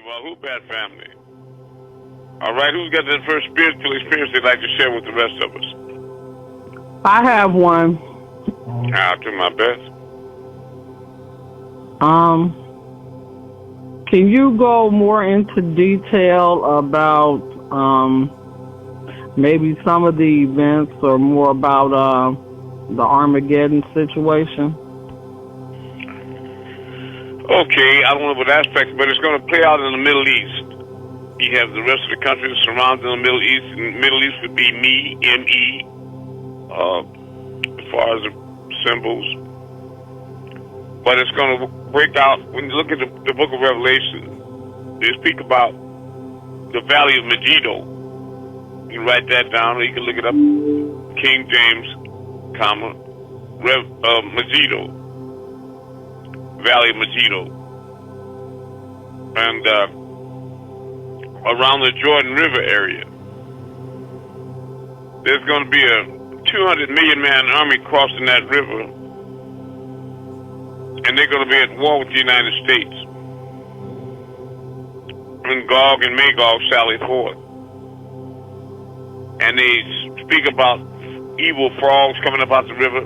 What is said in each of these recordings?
Well, who bad family? All right, who's got that first spiritual experience they'd like to share with the rest of us? I have one. I'll do my best. Can you go more into detail about maybe some of the events or more about the Armageddon situation? Okay, I don't know what aspect, but it's going to play out in the Middle East. You have the rest of the countries surrounding the Middle East, and the Middle East would be M-E, as far as the symbols. But it's going to break out, when you look at the book of Revelation, they speak about the valley of Megiddo. You can write that down, or you can look it up, King James, comma, Megiddo, valley of Megiddo. And around the Jordan River area, there's going to be a 200 million man army crossing that river, and they're going to be at war with the United States. When Gog and Magog sally forth, and they speak about evil frogs coming up out the river,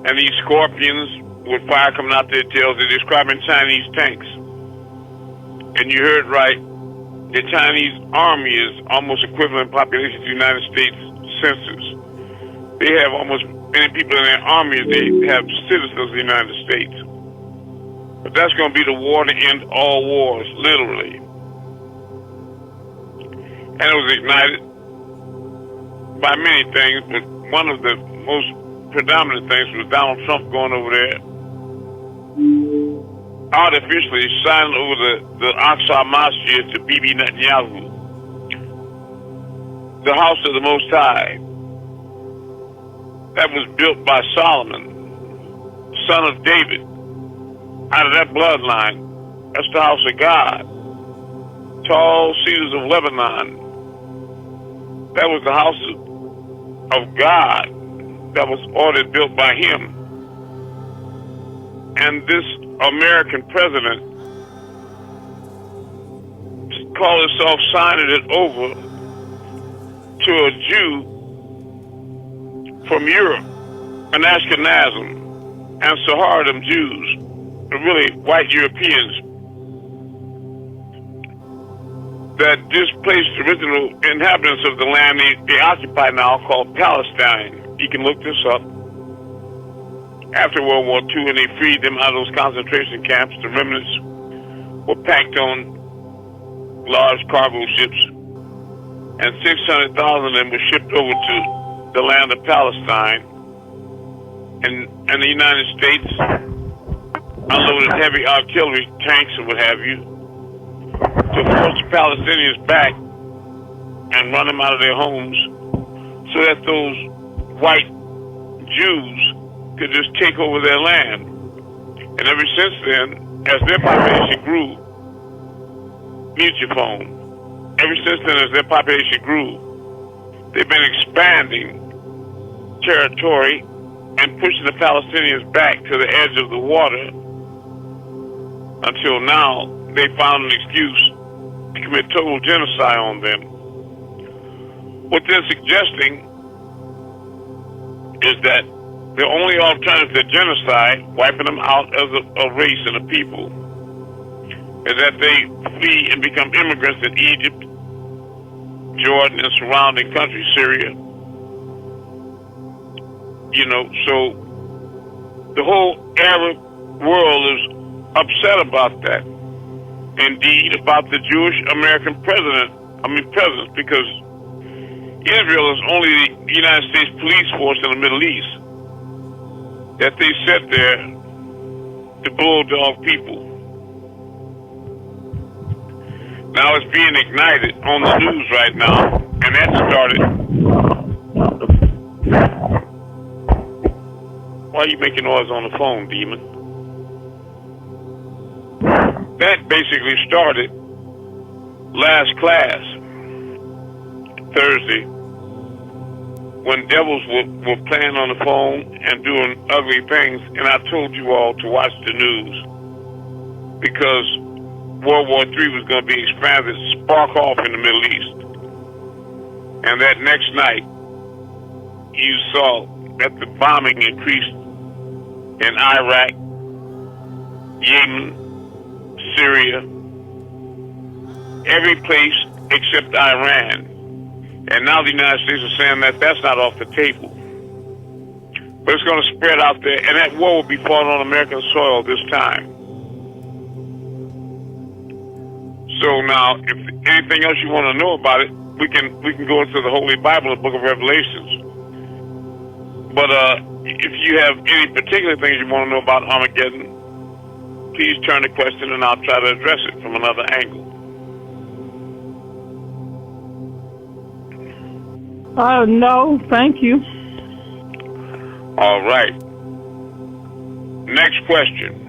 and these scorpions with fire coming out their tails. They're describing Chinese tanks, and you heard right. The Chinese army is almost equivalent population to the United States census. They have almost many people in their army as they have citizens of the United States. But that's going to be the war to end all wars, literally. And it was ignited by many things, but one of the most predominant things was Donald Trump going over there, artificially signing over the Aqsa Mosque to Bibi Netanyahu, the house of the Most High. That was built by Solomon, son of David. Out of that bloodline, that's the house of God. Tall cedars of Lebanon. That was the house of God that was ordered, built by him. And this American president called himself signing it over to a Jew from Europe, an Ashkenazim, and Sephardim Jews, really white Europeans, that displaced the original inhabitants of the land they occupy now, called Palestine. You can look this up. After World War II, and they freed them out of those concentration camps, the remnants were packed on large cargo ships, and 600,000 of them were shipped over to the land of Palestine. And the United States unloaded heavy artillery, tanks and what have you, to force the Palestinians back and run them out of their homes so that those white Jews could just take over their land. And ever since then, as their population grew, mute your phone. Ever since then, as their population grew, they've been expanding territory and pushing the Palestinians back to the edge of the water until now they found an excuse to commit total genocide on them. What they're suggesting is that the only alternative to genocide, wiping them out as a race and a people, is that they flee and become immigrants in Egypt, Jordan, and surrounding countries, Syria. You know, so the whole Arab world is upset about that. Indeed, about the Jewish American presidents, because Israel is only the United States police force in the Middle East that they set there to bulldog people. Now it's being ignited on the news right now, and that started. Why are you making noise on the phone, demon? That basically started last class, Thursday, when devils were playing on the phone and doing ugly things, and I told you all to watch the news, because World War III was going to be expanded, spark off in the Middle East. And that next night, you saw that the bombing increased in Iraq, Yemen, Syria, every place except Iran. And now the United States is saying that that's not off the table. But it's going to spread out there, and that war will be fought on American soil this time. So now, if anything else you want to know about it, we can go into the Holy Bible, the Book of Revelations. But if you have any particular things you want to know about Armageddon, please turn the question, and I'll try to address it from another angle. No, thank you. All right. Next question.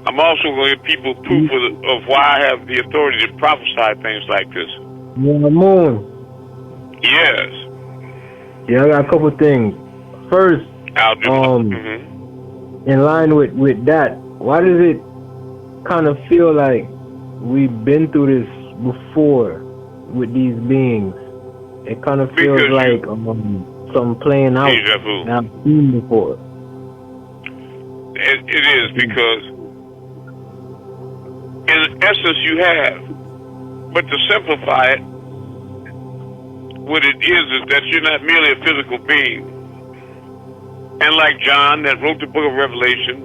I'm also going to give people proof of why I have the authority to prophesy things like this. Yeah, Moon. Yes. Yeah, I got a couple things. First, I'll do in line with that, why does it kind of feel like we've been through this before with these beings? It kind of feels because like something playing out déjà vu. that I've seen before. It is because, in essence, you have. But to simplify it, what it is that you're not merely a physical being. And like John that wrote the book of Revelation,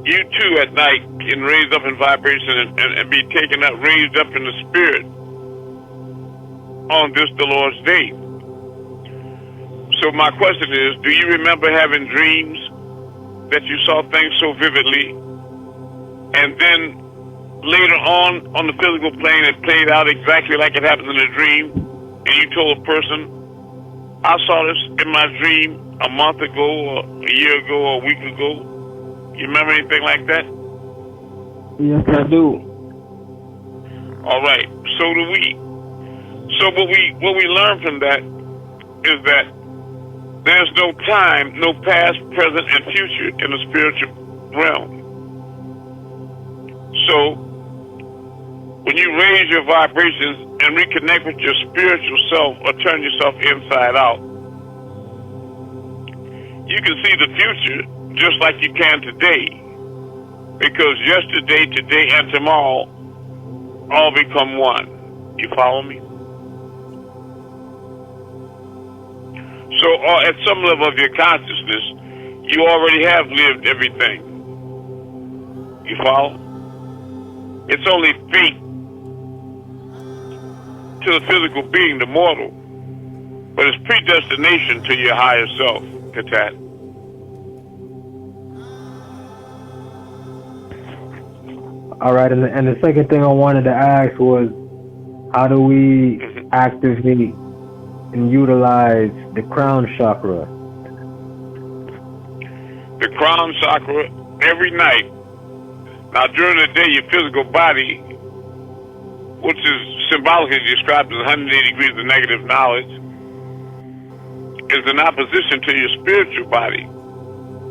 you too at night can raise up in vibration and be taken up, raised up in the spirit on this the Lord's day. So my question is, do you remember having dreams that you saw things so vividly, and then later on the physical plane it played out exactly like it happened in a dream, and you told a person, I saw this in my dream a month ago or a year ago or a week ago? You remember anything like that? Yes, I do. All right, so do we. So what we learn from that is that there's no time, no past, present, and future in the spiritual realm. So when you raise your vibrations and reconnect with your spiritual self or turn yourself inside out, you can see the future just like you can today. Because yesterday, today, and tomorrow all become one. You follow me? So at some level of your consciousness, you already have lived everything. You follow? It's only fate to the physical being, the mortal. But it's predestination to your higher self, Katat. All right, and the second thing I wanted to ask was, how do we activate and utilize the crown chakra? The crown chakra, every night. Now, during the day, your physical body, which is symbolically described as 180 degrees of negative knowledge, is in opposition to your spiritual body,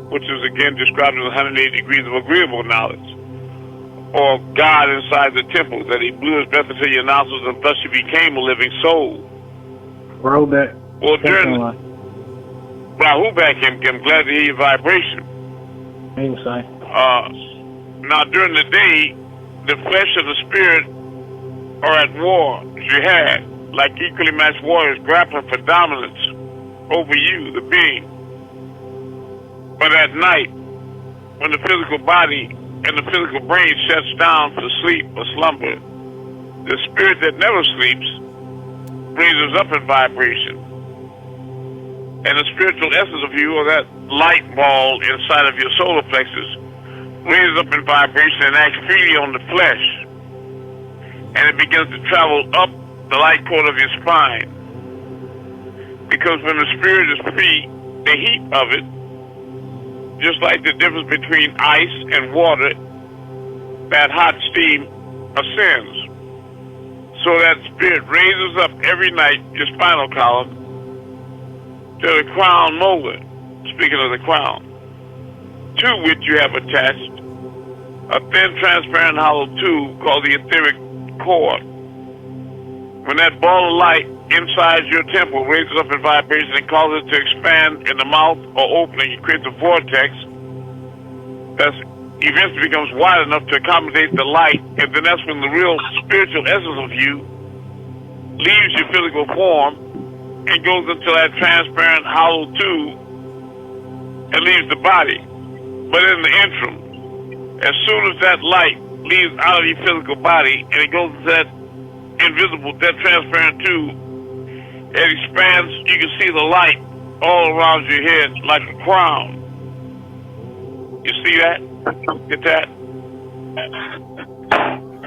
which is again described as 180 degrees of agreeable knowledge. Or God inside the temple, that he blew his breath into your nostrils and thus you became a living soul. Robert. Well, during Rahuback, I'm glad to hear your vibration. Now, during the day, the flesh and the spirit are at war, jihad, like equally matched warriors grappling for dominance over you, the being. But at night, when the physical body and the physical brain shuts down for sleep or slumber, the spirit that never sleeps raises up in vibration. And the spiritual essence of you, or that light ball inside of your solar plexus, raises up in vibration and acts freely on the flesh. And it begins to travel up the light cord of your spine. Because when the spirit is free, the heat of it, just like the difference between ice and water, that hot steam ascends. So that spirit raises up every night your spinal column to the crown molar, speaking of the crown, to which you have attached a thin, transparent, hollow tube called the etheric core. When that ball of light inside your temple raises up in vibration and causes it to expand in the mouth or opening, it creates a vortex that eventually becomes wide enough to accommodate the light, and then that's when the real spiritual essence of you leaves your physical form and goes into that transparent, hollow tube and leaves the body. But in the interim, as soon as that light leaves out of your physical body and it goes into that invisible, that transparent tube, it expands. You can see the light all around your head like a crown. You see that? Get that?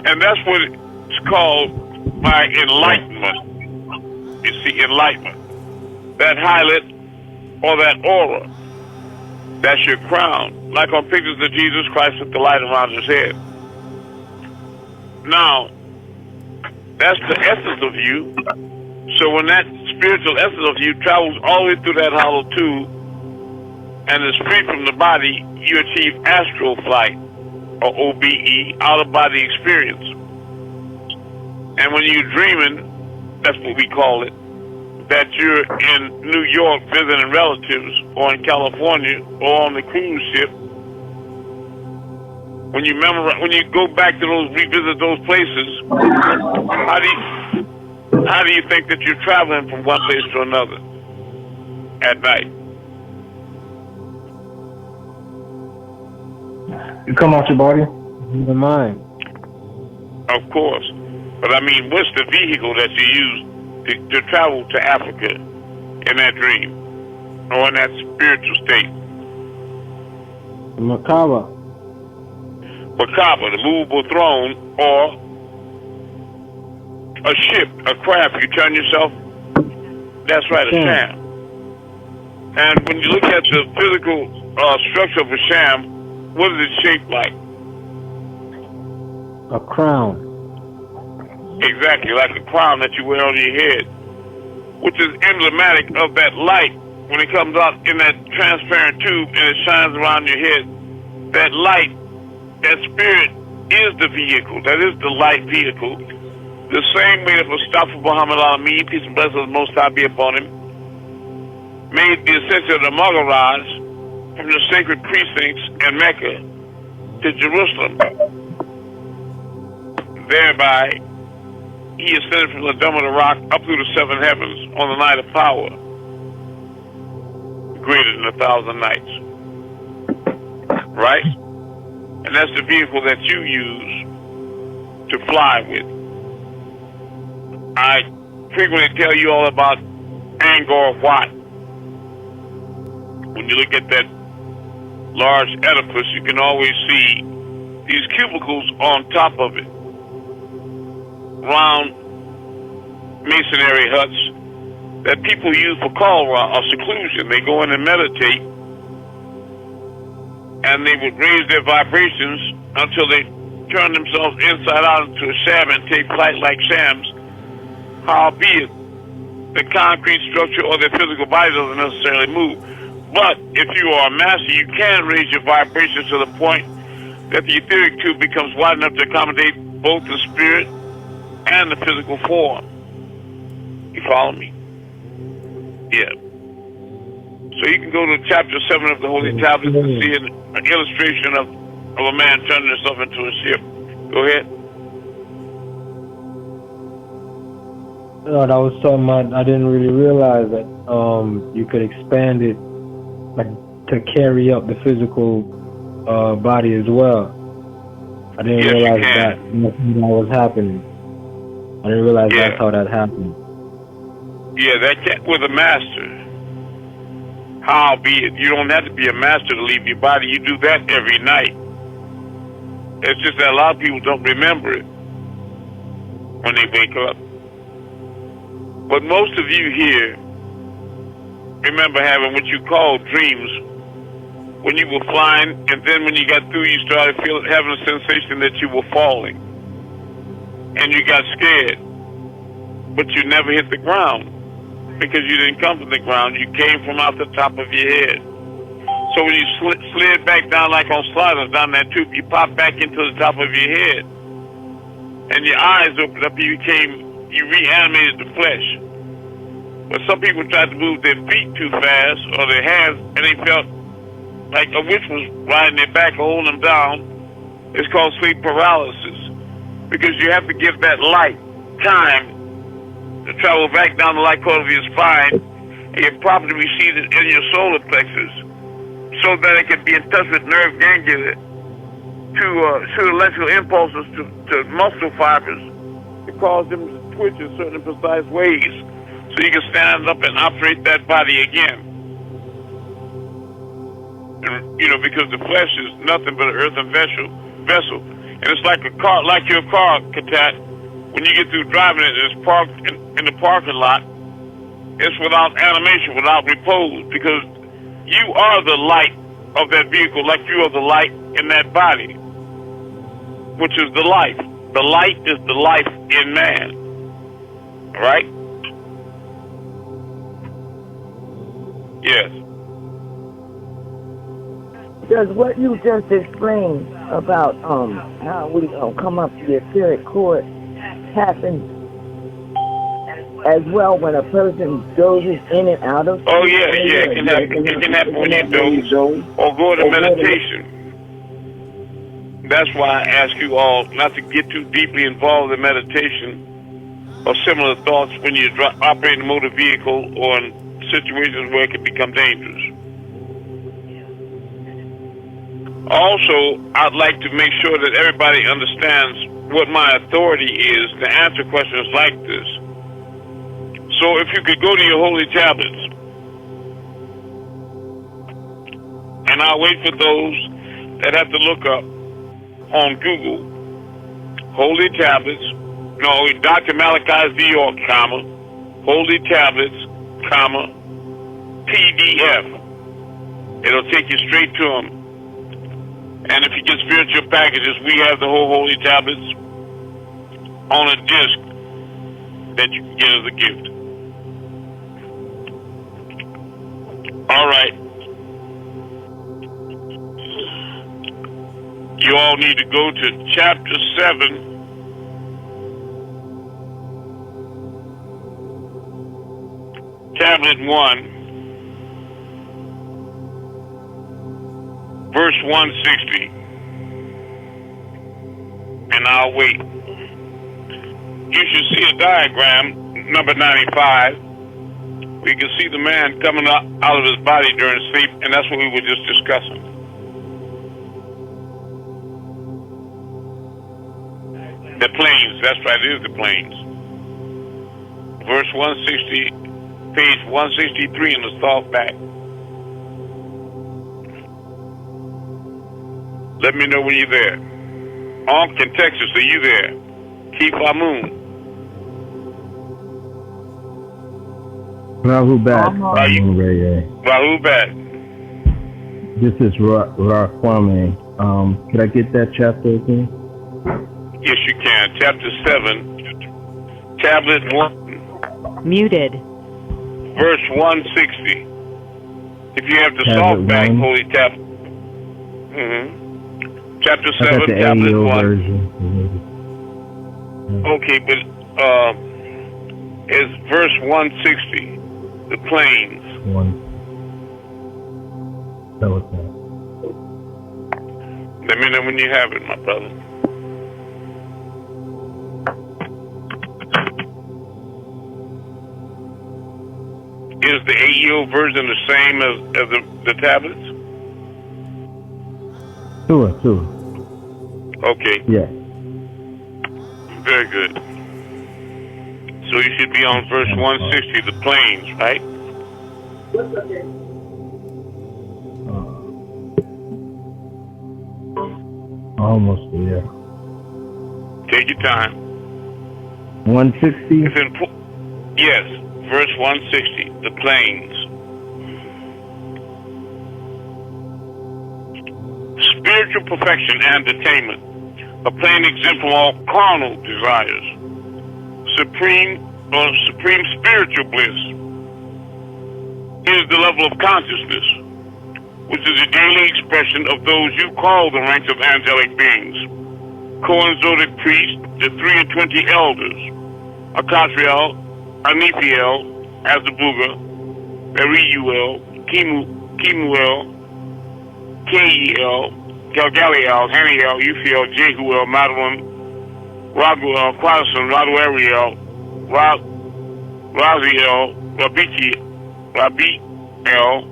And that's what it's called by enlightenment. You see, enlightenment. That highlight or that aura, that's your crown. Like on pictures of Jesus Christ with the light around his head. Now, that's the essence of you. So when that spiritual essence of you travels all the way through that hollow tube and is free from the body, you achieve astral flight, or OBE, out-of-body experience. And when you're dreaming, that's what we call it, that you're in New York visiting relatives, or in California, or on the cruise ship. When you go back to those, revisit those places, how do you think that you're traveling from one place to another at night? You come out your body? The mind. Of course. But I mean, what's the vehicle that you use to travel to Africa in that dream or in that spiritual state? The Macabre. Macabre, the movable throne, or a ship, a craft. You turn yourself. That's right, a sham. And when you look at the physical structure of a sham, what is it shaped like? A crown. Exactly, like a crown that you wear on your head, which is emblematic of that light when it comes out in that transparent tube and it shines around your head. That light, that spirit is the vehicle. That is the light vehicle. The same way that Mustafa Muhammad al-Amin, peace and blessings of the Most High be upon him, made the ascension of the Magharaj from the sacred precincts in Mecca to Jerusalem. Thereby, he ascended from the dome of the rock up through the seven heavens on the night of power, greater than 1,000 nights. Right? And that's the vehicle that you use to fly with. I frequently tell you all about Angkor Wat. When you look at that large edifice, you can always see these cubicles on top of it. Round masonry huts that people use for cholera or seclusion. They go in and meditate, and they would raise their vibrations until they turn themselves inside out into a sham and take flight like shams. Howbeit, the concrete structure or their physical body doesn't necessarily move. But if you are a master, you can raise your vibrations to the point that the etheric tube becomes wide enough to accommodate both the spirit and the physical form. You follow me? Yeah. So you can go to chapter 7 of the Holy Tablets and see an illustration of a man turning himself into a ship. Go ahead. That was something I didn't really realize, that you could expand it like to carry up the physical body as well. I didn't realize that was happening. I didn't realize that's how that happened. Yeah, that with a master. Howbeit, you don't have to be a master to leave your body. You do that every night. It's just that a lot of people don't remember it when they wake up. But most of you here remember having what you call dreams when you were flying, and then when you got through, you started having a sensation that you were falling. And you got scared. But you never hit the ground because you didn't come from the ground. You came from out the top of your head. So when you slid back down like on sliders down that tube, you pop back into the top of your head, and your eyes opened up. You reanimated the flesh. But some people tried to move their feet too fast or their hands, and they felt like a witch was riding their back, holding them down. It's called sleep paralysis, because you have to give that light time to travel back down the light cord of your spine and get properly received in your solar plexus, so that it can be in touch with nerve ganglia to shoot electrical impulses to muscle fibers to cause them to twitch in certain precise ways, so you can stand up and operate that body again. And, because the flesh is nothing but an earthen vessel, and it's like your car, Katat. When you get through driving it, it's parked in the parking lot. It's without animation, without repose, because you are the light of that vehicle, like you are the light in that body, which is the life. The light is the life in man. Right? Yes. Does what you just explained about how we come up to the etheric cord happen as well when a person dozes in and out of? Oh yeah. It can happen when you doze or go to meditation. That's why I ask you all not to get too deeply involved in meditation or similar thoughts when you're operating a motor vehicle or in situations where it can become dangerous. Also, I'd like to make sure that everybody understands what my authority is to answer questions like this. So if you could go to your holy tablets, and I'll wait for those that have to look up on Google, holy tablets, Dr. Malachi's New York, holy tablets, PDF. It'll take you straight to them. And if you get spiritual packages, we have the whole holy tablets on a disc that you can get as a gift. All right. You all need to go to chapter 7. Tablet 1. Verse 160, and I'll wait. You should see a diagram, number 95. We can see the man coming out of his body during sleep, and that's what we were just discussing. The planes, that's right, it is the planes. Verse 160, page 163 in the soft back. Let me know when you're there. Ankh in Texas, are you there? Keep Amun. Rahubat. Amun-Rayay. Rahubat. This is Kwame. Could I get that chapter again? Yes, you can. Chapter 7, tablet 1. Muted. Verse 160. If you have the soft back, holy tablet. Chapter 7, tablet 1. Version. Okay, but it's verse 160, the planes. Let me know when you have it, my brother. Is the AEO version the same as the tablets? Sure. Okay. Yeah. Very good. So you should be on verse 160, the planes, right? Almost there. Take your time. 160? Yes, verse 160, the planes. Spiritual perfection and attainment, a plain exempt from all carnal desires. Supreme spiritual bliss is the level of consciousness which is the daily expression of those you call the ranks of angelic beings. Cohen-Zodic priests, the 23 elders, Akatriel, Aniphiel, Azabuga, Beriuel, Kemuel, Keiel, Galgaliel, Haniel, Uphiel, Jehuel, Madeline, Raguel, Quadrason, Raduariel, Raziel, Rabiel,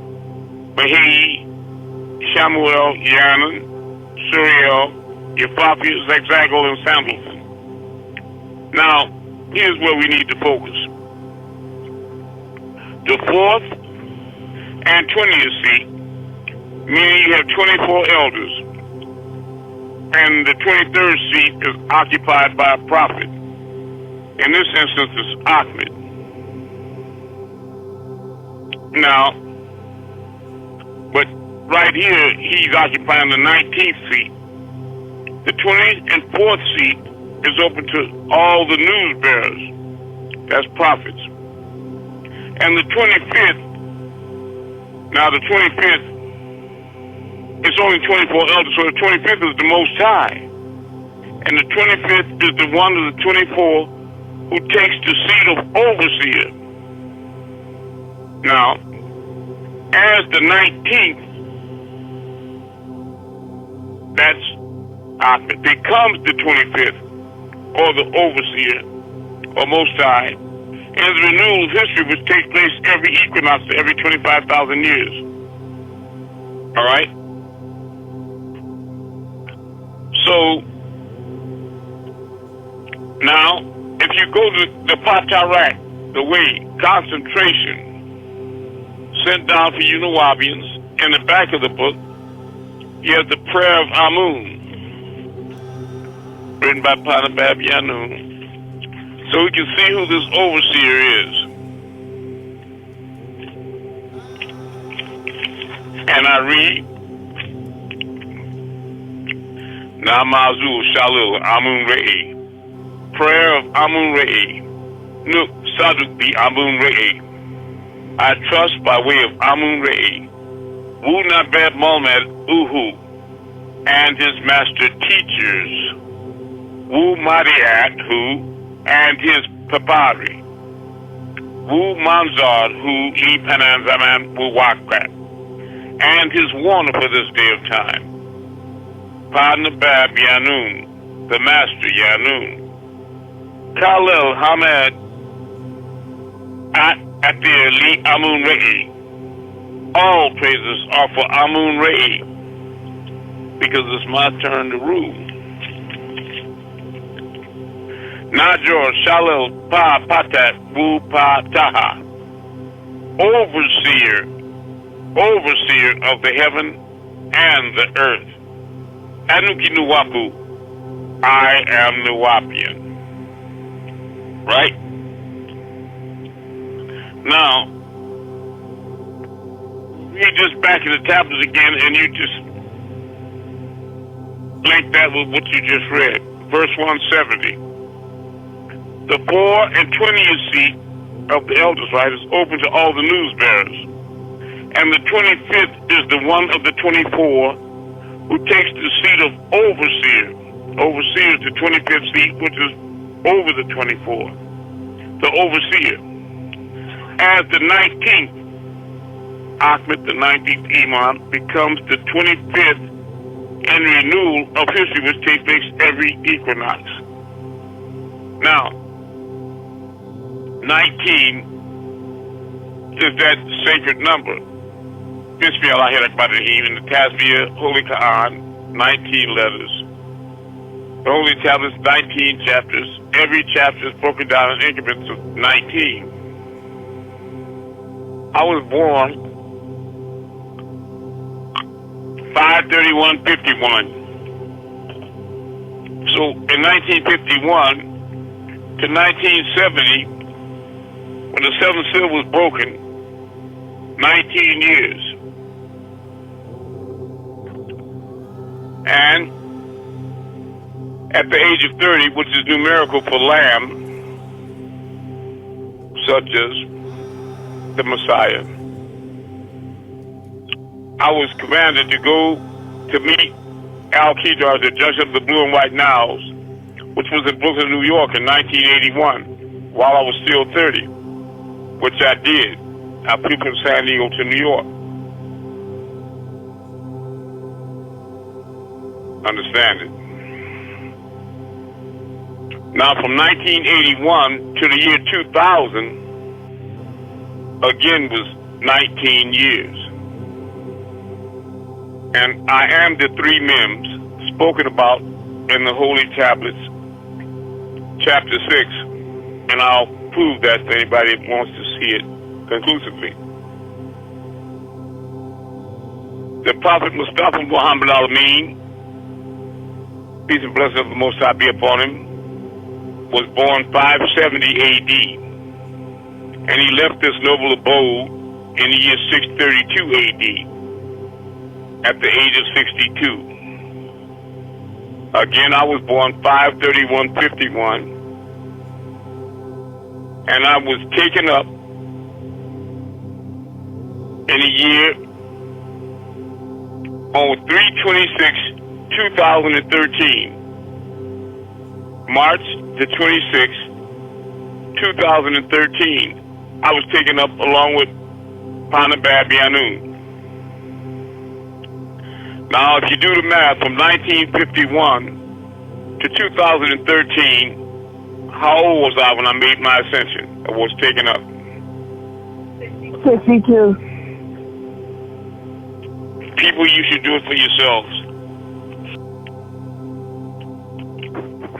Mahei, Shamuel, Yanan, Suriel, Euphapia, Zagzagel, and Samuelson. Now, here's where we need to focus. The 4th and 20th seat, meaning you have 24 elders, and the 23rd seat is occupied by a prophet. In this instance, it's Ahmed. Now, but right here, he's occupying the 19th seat. The 24th seat is open to all the news bearers. That's prophets. And the 25th, now the 25th, it's only 24 elders, so the 25th is the Most High. And the 25th is the one of the 24 who takes the seat of overseer. Now, as the 19th, that's Ahmed, becomes the 25th, or the overseer, or Most High, and the renewal of history which takes place every equinox every 25,000 years. All right? So, now, if you go to the Patarak, the way, concentration, sent down for you Nawabians, in the back of the book, you have the prayer of Amun, written by Panabab Yanun. So we can see who this overseer is. And I read, Namazul Shalil Amun-Rayay, prayer of Amun-Rayay, Nuk Saduk bi Amun-Rayay. I trust by way of Amun-Rayay, Wu Nabed Mohamed Uhu, and his master teachers, Wu Mariat Hu, and his Papari, Wu Manzar Hu Li Panan Zaman Wu Wakrat, and his warner for this day of time, Padnabab Yanun, the master Yanun, Khalil Hamed Atir Li Amun-Rayay. All praises are for Amun-Rayay, because it's my turn to rule. Najor Shalil Pa Patat Wu Pa Taha, overseer of the heaven and the earth. Anuki Nuwapu, I am Nuwapian. Right? Now, read this back in the tablets again, and you just link that with what you just read. Verse 170. The 4 and 20th seat of the elders, right, is open to all the news bearers. And the 25th is the one of the 24 who takes the seat of overseer. Overseer is the 25th seat, which is over the 24. The overseer. As the 19th, Ahmed, the 19th Imam, becomes the 25th in renewal of history, which takes place every equinox. Now, 19 is that sacred number. Bismillahirrahmanirrahim, in the Tasbih, Holy Quran, 19 letters. The Holy Tablets, 19 chapters. Every chapter is broken down in increments of 19. I was born 5/31/51. So in 1951 to 1970, when the seventh seal was broken, 19 years. And at the age of 30, which is numerical for lamb, such as the Messiah, I was commanded to go to meet Al-Qaeda, the judge of the Blue and White Niles, which was in Brooklyn, New York in 1981, while I was still 30, which I did. I flew from San Diego to New York. Understand it? Now, from 1981 to the year 2000, again was 19 years. And I am the three mems spoken about in the Holy Tablets, chapter 6, and I'll prove that to anybody that wants to see it conclusively. The Prophet Mustafa Muhammad al-Amin, peace and blessings of the Most High be upon him, was born 570 AD, and he left this noble abode in the year 632 AD, at the age of 62. Again, I was born 5/31/51, and I was taken up in the year on 3/26/2013, March the 26th, 2013. I was taken up along with Panabab Yanun. Now, if you do the math from 1951 to 2013, how old was I when I made my ascension? I was taken up. 62. People, you should do it for yourselves.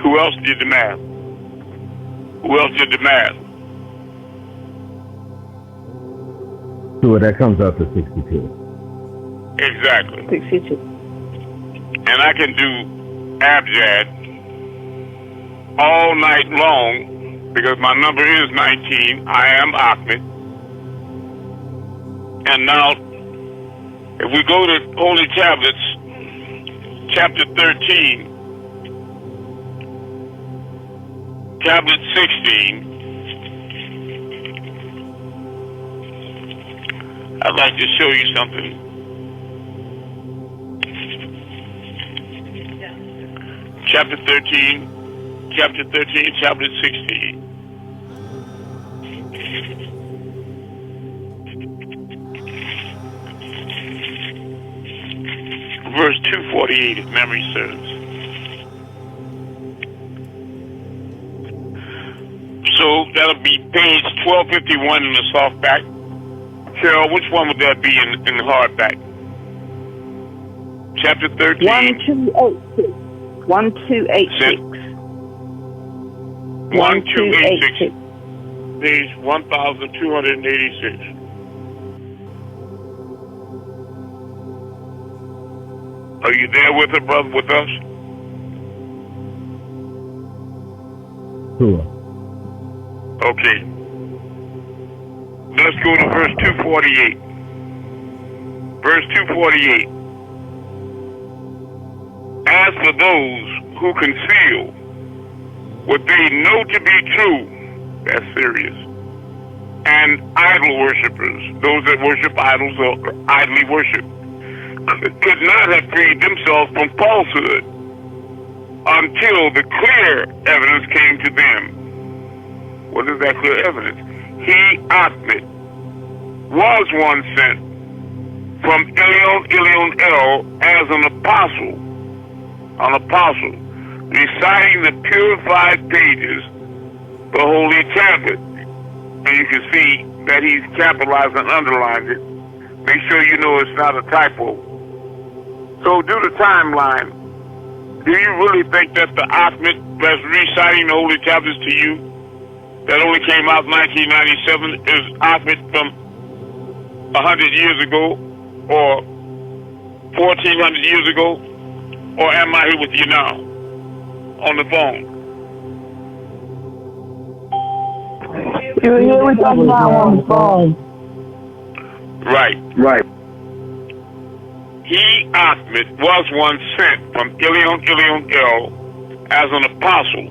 Who else did the math? Who else did the math? So that comes out to 62. Exactly. 62. And I can do abjad all night long because my number is 19. I am Ahmed. And now, if we go to Holy Tablets, chapter 13, tablet 16, I'd like to show you something. Chapter 13, tablet 16. Verse 248, if memory serves. So that'll be page 1251 in the softback. Cheryl, which one would that be in the hardback? Chapter 13. 1286. 1286. 1286. Page 1286. Are you there with her, brother, with us? Sure. Okay. Let's go to verse 248. Verse 248. As for those who conceal what they know to be true, that's serious, and idol worshippers, those that worship idols or idly worship, could not have freed themselves from falsehood until the clear evidence came to them. What is that clear evidence? He, Ahmed, was one sent from Elion El as an apostle, reciting the purified pages, the Holy Tablet. And you can see that he's capitalized and underlined it. Make sure you know it's not a typo. So do the timeline. Do you really think that the Ahmed that's reciting the Holy Tablets to you, that only came out in 1997, is Ahmed from 100 years ago or 1,400 years ago? Or am I here with you now on the phone? You're here with us now on the phone. Right. He, Ahmed, was one sent from Elion El as an apostle,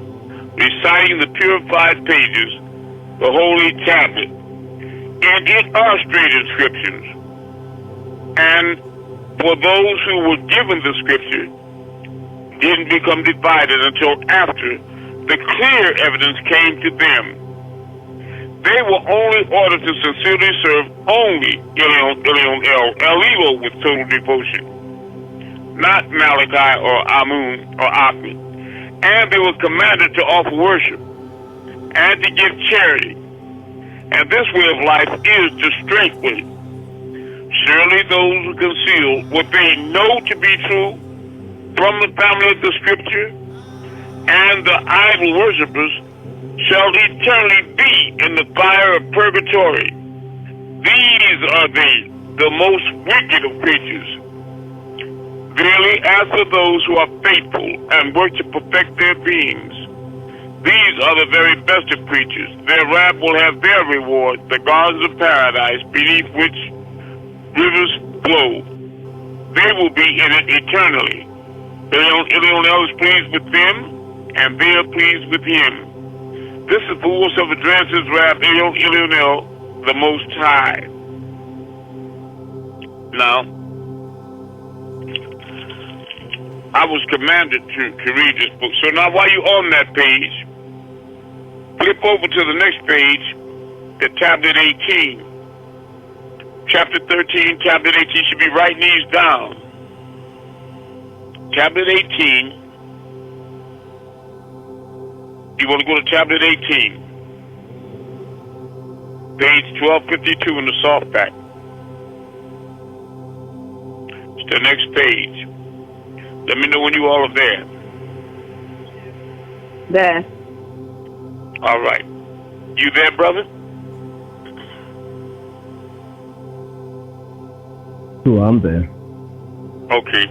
reciting the purified pages, the Holy Tablet. And it are straight inscriptions. And For those who were given the scripture didn't become divided until after the clear evidence came to them. They were only ordered to sincerely serve only Elio with total devotion, not Malachi or Amun or Akmi. And they were commanded to offer worship and to give charity. And this way of life is the straight way. Surely those who conceal what they know to be true from the family of the scripture and the idol worshippers shall eternally be in the fire of purgatory. These are they, the most wicked of creatures. Verily, as for those who are faithful and work to perfect their beings, these are the very best of creatures. Their wrath will have their reward, the gardens of paradise, beneath which rivers flow. They will be in it eternally. Elion is pleased with them, and they are pleased with him. This is for whoso addresses his wrath, Elion, the Most High. Now, I was commanded to read this book. So now while you're on that page, flip over to the next page, at tablet 18. Chapter 13, tablet 18, should be writing these down. Tablet 18. You want to go to tablet 18. Page 1252 in the softback. It's the next page. Let me know when you all are there. There. All right. You there, brother? Sure, I'm there. Okay.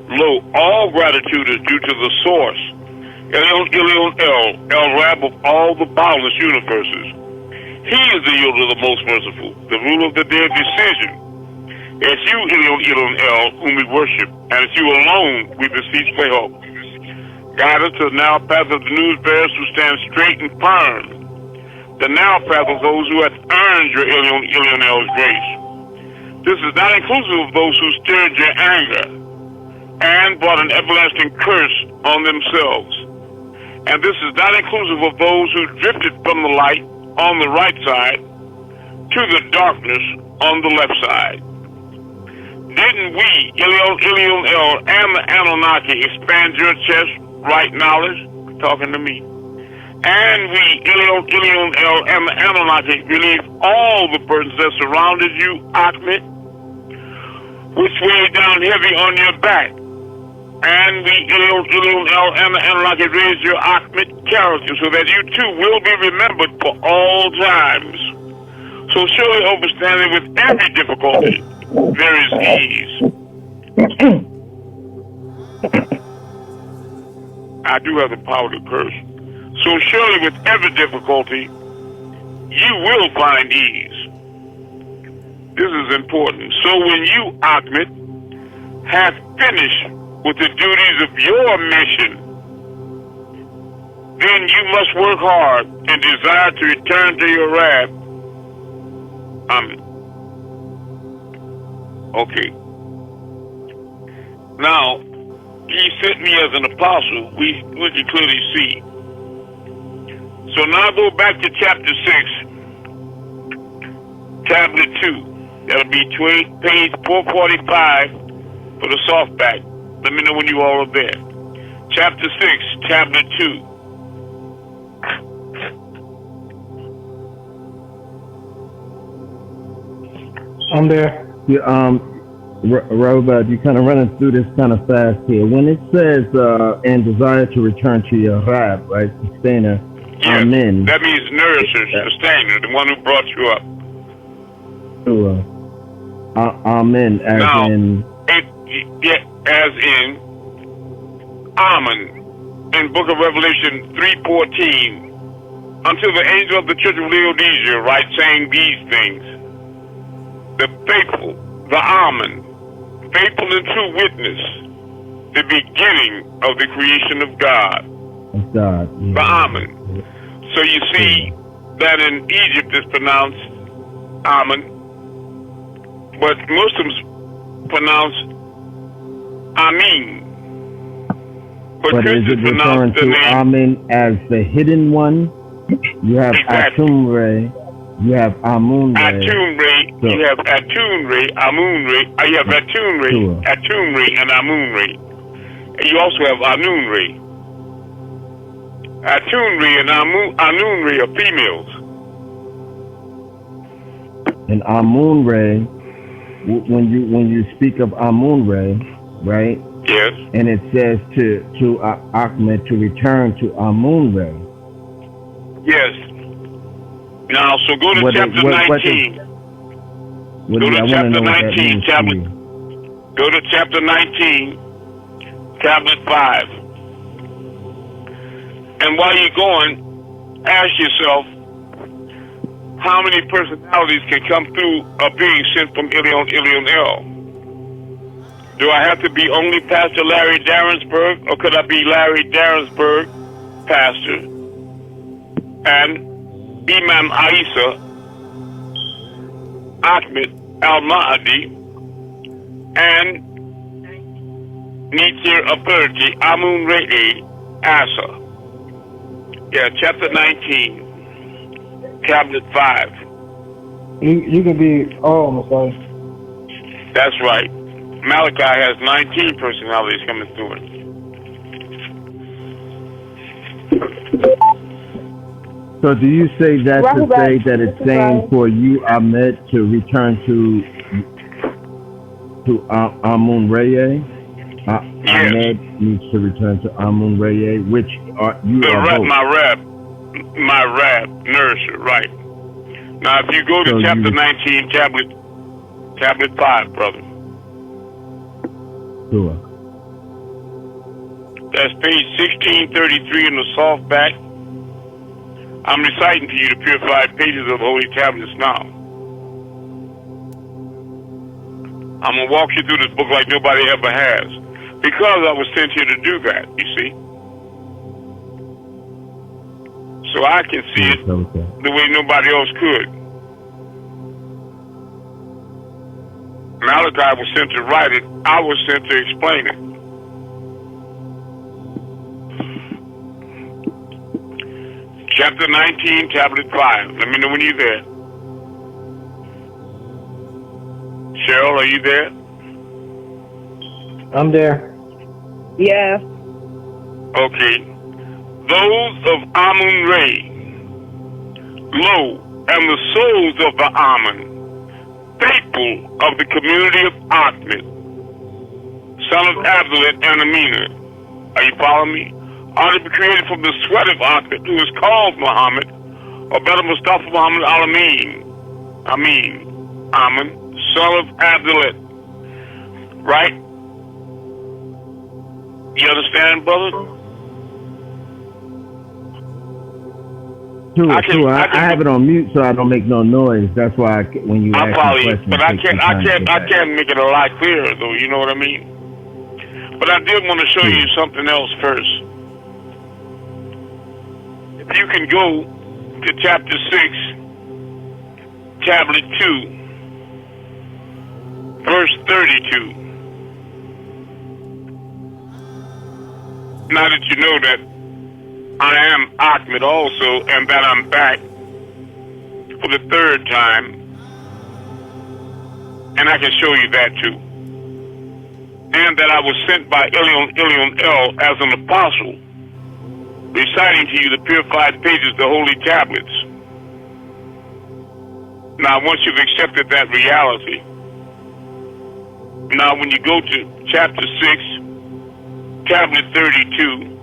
Lo, all gratitude is due to the source, El Rab of all the boundless universes. He is the yield of the most merciful, the ruler of the day of decision. It's you, El, whom we worship, and it's you alone we beseech for help. Guide us to the narrow path of the news bearers who stand straight and firm, the narrow path of those who have earned your El's grace. This is not inclusive of those who stirred your anger and brought an everlasting curse on themselves. And this is not inclusive of those who drifted from the light on the right side to the darkness on the left side. Didn't we, El, and the Anunnaki expand your chest, right knowledge? Talking to me. And we, El, and the Anunnaki relieve all the burdens that surrounded you, Ahmed, which weighed down heavy on your back. And we, El, and the Anunnaki raise your Ahmed character so that you too will be remembered for all times. So surely overstanding with every difficulty, there is ease. I do have the power to curse. So surely with every difficulty, you will find ease. This is important. So when you, Ahmed, have finished with the duties of your mission, then you must work hard and desire to return to your wrath. Okay. Now, he sent me as an apostle, we can clearly see. So now go back to chapter 6, tablet 2. That'll be page 445 for the softback. Let me know when you all are there. Chapter 6, tablet 2. I'm there. Yeah, Robert, you're kind of running through this kind of fast here. When it says, and desire to return to your Rab, right, sustainer, yes, Amen. That means nourisher, sustainer, the one who brought you up. Amen, as now, in... as in Amun, in Book of Revelation 3:14, until the angel of the church of Laodicea writes, saying these things, the faithful, the Amun, faithful and true witness, the beginning of the creation of God. Of God. Yeah. The Amun. So you see that in Egypt it's pronounced Amun, but Muslims pronounce Amin. But is Christians it pronounce referring the to name Amen as the hidden one? You have exactly. Atum-Ray, you have Amun-Ray. Amun-Rayay, So- you have Amun-Rayay, Amun-Rayay, you have Amun-Rayay, Sure. Amun-Rayay, and Amun-Rayay. And you also have Amun-Rayay. Amun-Rayay and Amun-Rayay are females. And Amun-Ray, when you speak of Amun-Ray, right? Yes. And it says to Ahmed to return to Amun-Ray. Yes. Now, so go to chapter 19. Go to chapter 19, tablet. Go to chapter 19, tablet 5. And while you're going, ask yourself, how many personalities can come through a being sent from Ilion El? Do I have to be only Pastor Larry Darrensburg, or could I be Larry Darrensburg, pastor, and Imam Isa, Ahmed Al-Mahdi, and Nitir Aperti, Amun-Rayay, Asa? Yeah, chapter 19, tablet 5. You can be all, Messiah. That's right. Malachi has 19 personalities coming through it. So do you say that to say that it's saying for you, Ahmed, to return to Amun-Rayay? Yes. Ahmed needs to return to Amun-Rayay, which are you The are rab, both. my rab, nurser, right. Now, if you go to So chapter you- 19, tablet 5, brother. Sure. That's page 1633 in the soft back. I'm reciting to you the purified pages of holy tablets now. I'm going to walk you through this book like nobody ever has. Because I was sent here to do that, you see. So I can see it Okay. the way nobody else could. Malachi was sent to write it. I was sent to explain it. Chapter 19, tablet 5. Let me know when you're there. Cheryl, are you there? I'm there. Yes. Okay. Those of Amun-Rayay, lo, and the souls of the Amun, faithful of the community of Ahmed, son of Abdullah and Amina. Are you following me? Are to be created from the sweat of Ahmed, who is called Muhammad, or better Mustafa Muhammad Al-Amin. Amun, son of Abdullah. Right? You understand, brother? Sure, I can- sure. I I can- have it on mute so I don't make no noise. That's why when you I ask follow me you, questions, but it takes some time to get I back. can't make it a lot clearer, though. You know what I mean? But I did want to show you something else first. If you can go to chapter 6, tablet 2, verse 32. Now that you know that I am Ahmed also, and that I'm back for the 3rd time, and I can show you that too. And that I was sent by Ilion El as an apostle, reciting to you the purified pages, the holy tablets. Now, once you've accepted that reality, now when you go to chapter 6, tablet 32,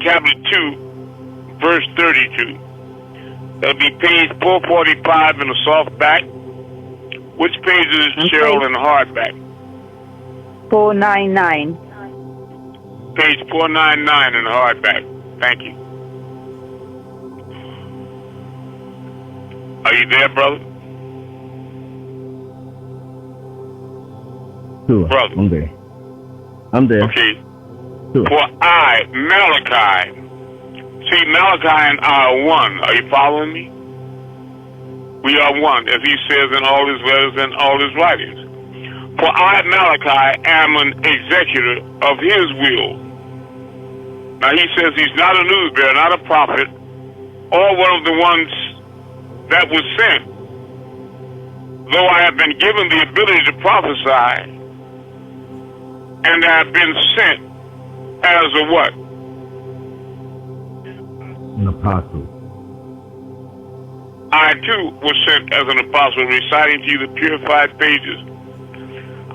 tablet 2, verse 32. That'll be page 445 in the soft back. Which page is it, Cheryl, in the hardback? 499. Page 499 in the hardback. Thank you. Are you there, brother? Sure. Brother. I'm there. Okay. Sure. For I, Malachi. See, Malachi and I are one. Are you following me? We are one, as he says in all his letters and all his writings. For I, Malachi, am an executor of his will. Now he says he's not a news bearer, not a prophet, or one of the ones that was sent. Though I have been given the ability to prophesy, and I have been sent as a what? An apostle. I too was sent as an apostle, reciting to you the purified pages.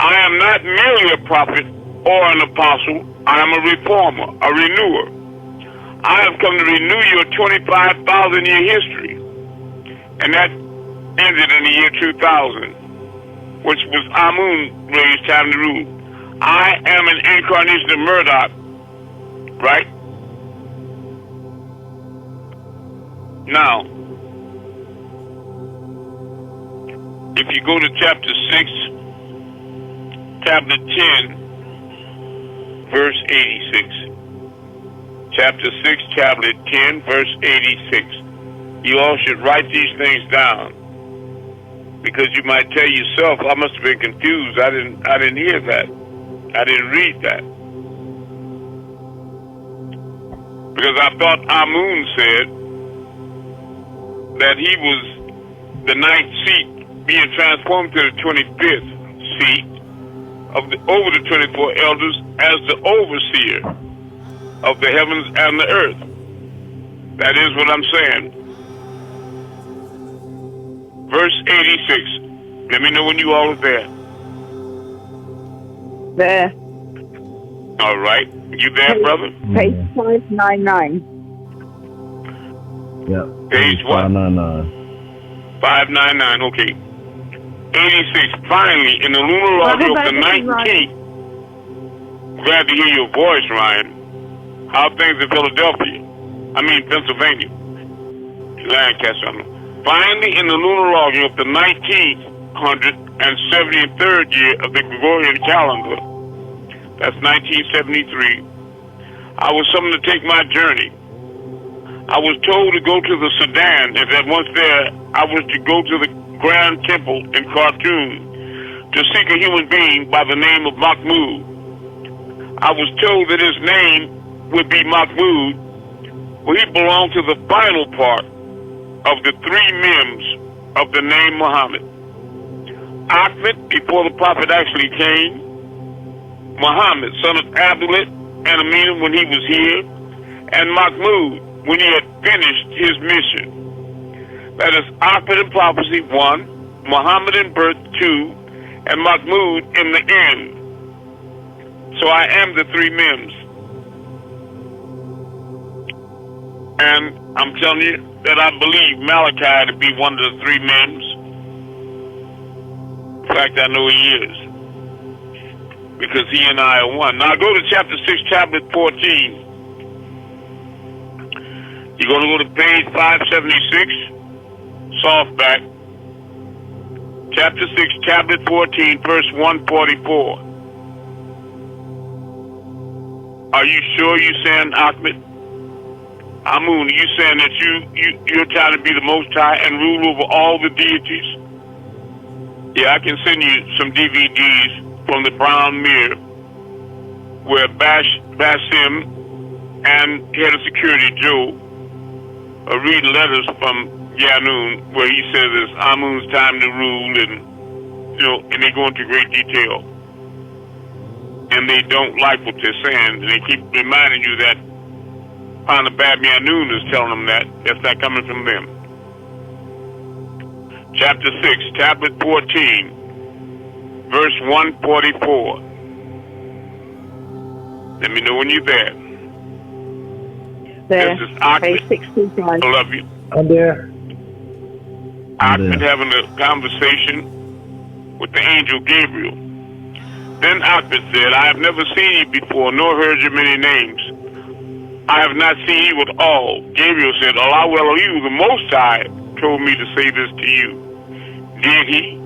I am not merely a prophet or an apostle. I am a reformer, a renewer. I have come to renew your 25,000-year history. And that ended in the year 2000, which was Amun-Rayay's time to rule. I am an incarnation of Murdoch, right? Now, if you go to chapter 6, chapter 10, verse 86. Chapter 6, chapter 10, verse 86. You all should write these things down, because you might tell yourself, I must have been confused. I didn't hear that. I didn't read that. Because I thought Amun said that he was the ninth seat being transformed to the 25th seat over the 24 elders as the overseer of the heavens and the earth. That is what I'm saying. Verse 86. Let me know when you all are there. There. All right. You there, brother? Page 599. Yep. Page what? 599. 599, okay. 86. Finally, in the lunar login of the 19th. Glad to hear your voice, Ryan. How are things in Philadelphia? Pennsylvania. Lancaster. Finally, in the lunar login of the 1973rd year of the Gregorian calendar, that's 1973, I was summoned to take my journey. I was told to go to the Sudan, and that once there, I was to go to the Grand Temple in Khartoum to seek a human being by the name of Mahmoud. I was told that his name would be Mahmoud, well, he belonged to the final part of the three mems of the name Muhammad. Ahmed, before the prophet actually came, Muhammad, son of Abdullah and Amina when he was here, and Mahmoud when he had finished his mission. That is Ahmed in prophecy 1, Muhammad in birth 2, and Mahmoud in the end. So I am the three mems. And I'm telling you that I believe Malachi to be one of the three mems. In fact, I know he is, because he and I are one. Now go to chapter 6, chapter 14. You're going to go to page 576, softback. Chapter 6, chapter 14, verse 144. Are you sure you're saying Ahmed? Amun, are you saying that you're trying to be the Most High and rule over all the deities? Yeah, I can send you some DVDs from the Brown Mirror where Basim and head of security Joe are reading letters from Yanoon where he says it's Amun's time to rule, and and they go into great detail. And they don't like what they're saying, and they keep reminding you that Bab Yanoon is telling them that. That's not coming from them. Chapter 6, tablet 14, verse 144. Let me know when you're there. There. This is Ahmed. Page 65. I love you. I'm there. Ahmed having a conversation with the angel Gabriel. Then Ahmed said, I have never seen you before, nor heard your many names. I have not seen you at all. Gabriel said, Allah Elohim, the Most High, told me to say this to you. Did he?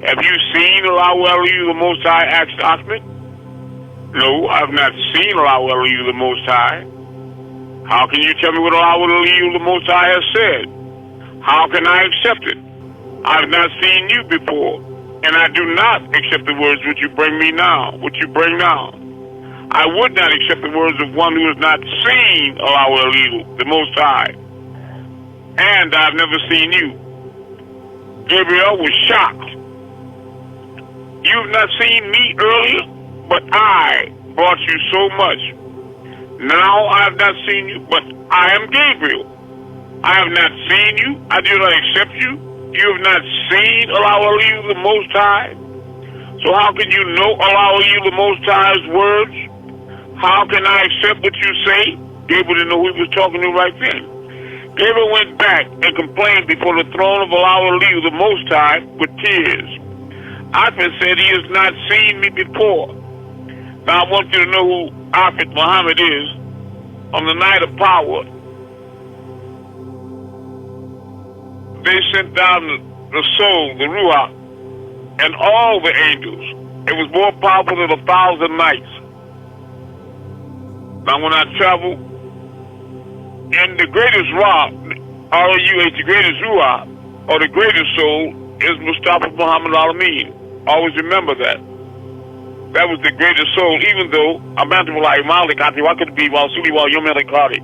Have you seen Allah Elohim, the Most High? Asked Ahmed. No, I have not seen Allah Elohim, the Most High. How can you tell me what Allah Elohim, the Most High, has said? How can I accept it? I have not seen you before. And I do not accept the words which you bring me now, which you bring now. I would not accept the words of one who has not seen our Elihu, the Most High. And I've never seen you. Gabriel was shocked. You've not seen me earlier, but I brought you so much. Now I have not seen you, but I am Gabriel. I have not seen you. I do not accept you. You have not seen our Elihu, the Most High. So how can you know our Elihu, the Most High's words? How can I accept what you say? Gabriel didn't know who he was talking to right then. Gabriel went back and complained before the throne of our Elihu, the Most High, with tears. Aphid said he has not seen me before. Now I want you to know who Aphid Muhammad is. On the night of power, they sent down the soul, the Ruach, and all the angels. It was more powerful than 1,000 nights. Now when I travel, and the greatest Ra, R-O-U-H, the greatest Ruach, or the greatest soul, is Mustafa Muhammad Al-Amin. Always remember that. That was the greatest soul, even though Amantullah Malik, I could be Wasuli Wal Yomelikari.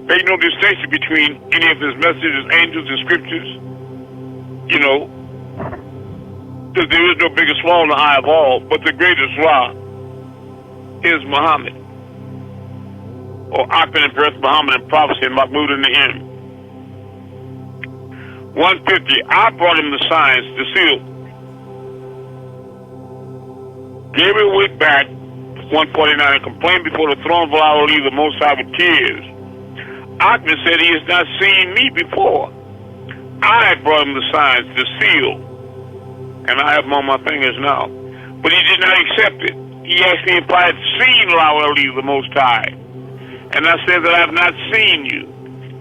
There's no distinction between any of his messages, angels, and scriptures. You know, because there is no bigger small in the eye of all, but the greatest Ra is Muhammad. Or Akhir and birth, Muhammad and prophecy, and Mahmud in the end. 150, I brought him the signs, the seal. Gabriel went back, 149, and complained before the throne of our Elihu, the Most High, with tears. Akhir said he has not seen me before. I brought him the signs, the seal, and I have them on my fingers now. But he did not accept it. He asked me if I had seen our Elihu, the Most High. And I said that I have not seen you.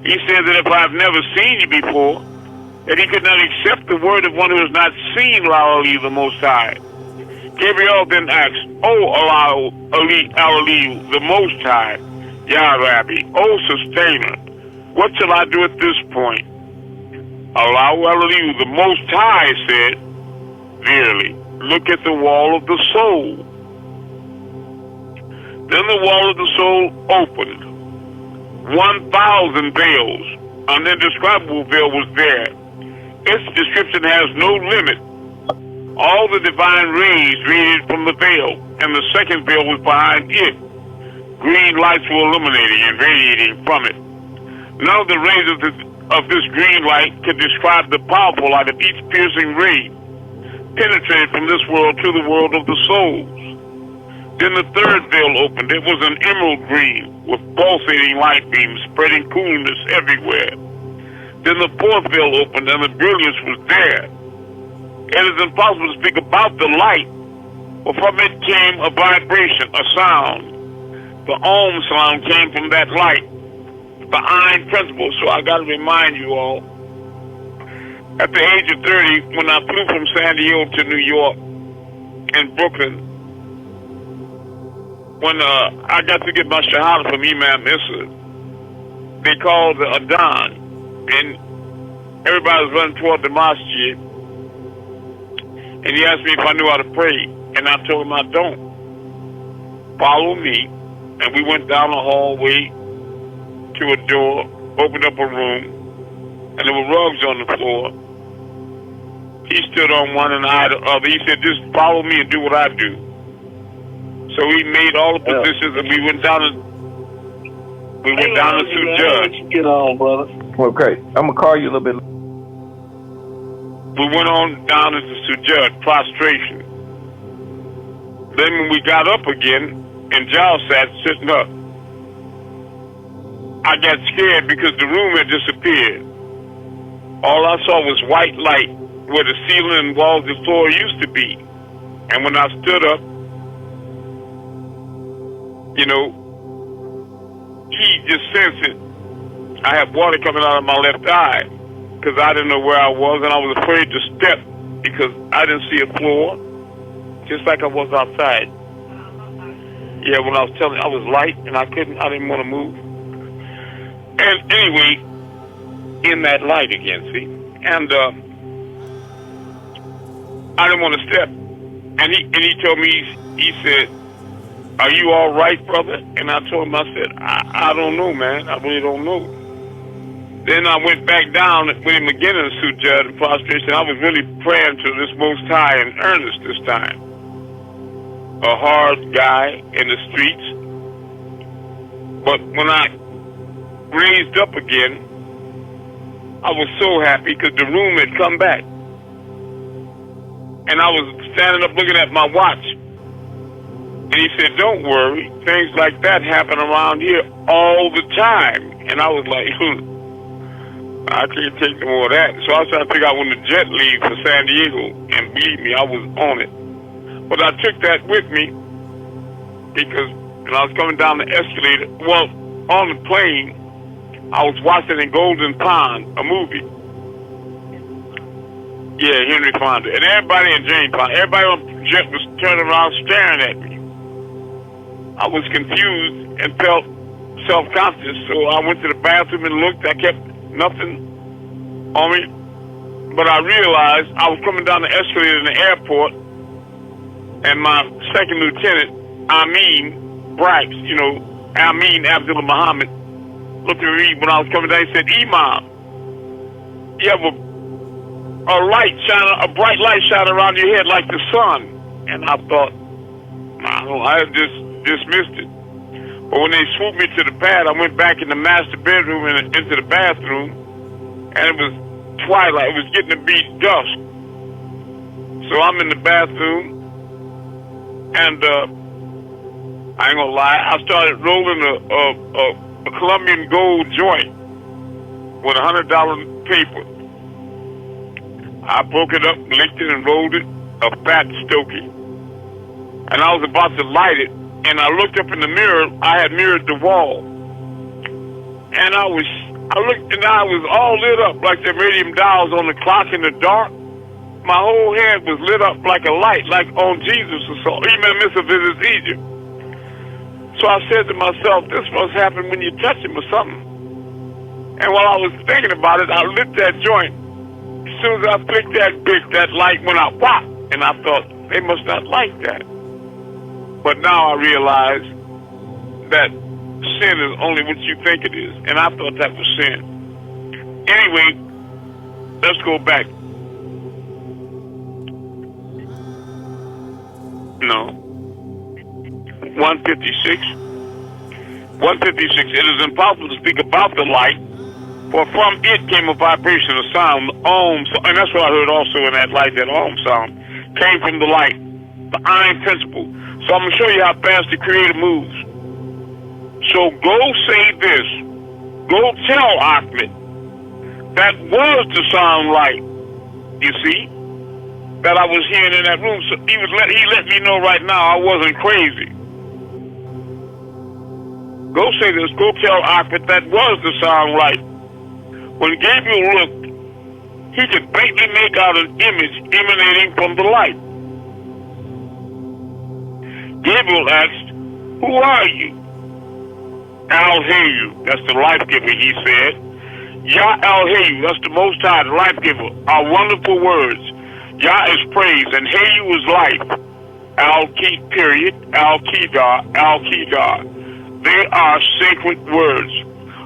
He said that if I have never seen you before, that he could not accept the word of one who has not seen our Elihu, the Most High. Gabriel then asked, O Elihu, the Most High, Ya Rabbi, O Sustainer, what shall I do at this point? Elihu, the Most High, said, verily, look at the wall of the soul. Then the wall of the soul opened. 1,000 veils, an indescribable veil was there. Its description has no limit. All the divine rays radiated from the veil, and the second veil was behind it. Green lights were illuminating and radiating from it. None of the rays of this green light could describe the powerful light of each piercing ray, penetrated from this world to the world of the souls. Then the third veil opened. It was an emerald green with pulsating light beams spreading coolness everywhere. Then the fourth veil opened and the brilliance was there. It is impossible to speak about the light, but from it came a vibration, a sound. The Om sound came from that light, the Ayn principle. So I got to remind you all, at the age of 30, when I flew from San Diego to New York and Brooklyn, when I got to get my shahada from Imam Issa, they called the Adhan, and everybody was running toward the masjid, and he asked me if I knew how to pray, and I told him I don't. Follow me, and we went down the hallway to a door, opened up a room, and there were rugs on the floor. He stood on one and I the other. He said, just follow me and do what I do. So we made all the positions, and we went down to Sujud. Get on, brother. Okay, I'm gonna call you a little bit. We went on down into Sujud, prostration. Then when we got up again, and Giles sat sitting up, I got scared because the room had disappeared. All I saw was white light where the ceiling and walls and floor used to be. And when I stood up, you know, he just sensed it. I had water coming out of my left eye because I didn't know where I was, and I was afraid to step because I didn't see a floor, just like I was outside. Yeah, when I was telling you, I was light and I didn't want to move. And anyway, in that light again, see? And I didn't want to step. And he told me, he said, "Are you all right, brother?" And I told him, I said, I don't know, man. I really don't know. Then I went back down with him again in the sujood and prostration. I was really praying to this Most High in earnest this time. A hard guy in the streets. But when I raised up again, I was so happy because the room had come back. And I was standing up looking at my watch. And he said, "Don't worry. Things like that happen around here all the time." And I was like, I can't take no more of that. So I was trying to figure out when the jet leaves for San Diego. And believe me, I was on it. But I took that with me because when I was coming down the escalator, well, on the plane, I was watching in Golden Pond, a movie. Yeah, Henry Fonda. And everybody in Jane Pond, everybody on the jet was turning around staring at me. I was confused and felt self-conscious, so I went to the bathroom and looked. I kept nothing on me. But I realized I was coming down the escalator in the airport, and my second lieutenant, Amin Abdullah Muhammad, looked at me when I was coming down. He said, "Imam, you have a bright light shining around your head like the sun." And I thought, I just dismissed it. But when they swooped me to the pad, I went back in the master bedroom and into the bathroom, and it was twilight. It was getting to be dusk. So I'm in the bathroom, and I ain't gonna lie, I started rolling a Colombian gold joint with $100 paper. I broke it up, licked it, and rolled it, a fat stogie. And I was about to light it, and I looked up in the mirror. I had mirrored the wall. And I looked, and I was all lit up like the radium dials on the clock in the dark. My whole head was lit up like a light, like on Jesus or so. Mr. Visits Egypt. So I said to myself, this must happen when you touch him or something. And while I was thinking about it, I lit that joint. As soon as I flicked that bitch, that light went out, whop! And I thought, they must not like that. But now I realize that sin is only what you think it is. And I thought that was sin. Anyway, let's go back. No. 156. 156. It is impossible to speak about the light, for from it came a vibration, a sound, Om, and that's what I heard also in that light, that Om sound, came from the light, the iron principle. So I'm going to show you how fast the Creator moves. So go say this. Go tell Ahmed that was the sound light, you see, that I was hearing in that room. So he let me know right now I wasn't crazy. Go say this. Go tell Ahmed that was the sound light. When Gabriel looked, he could faintly make out an image emanating from the light. Gabriel asked, "Who are you?" "Al-Hayu, that's the life giver," he said. Yah Al-Hayu, that's the Most High, the life giver, are wonderful words. Yah is praise, and Hayu is life. Al-Ki, period, Al-Kedar, Al-Kedar. They are sacred words.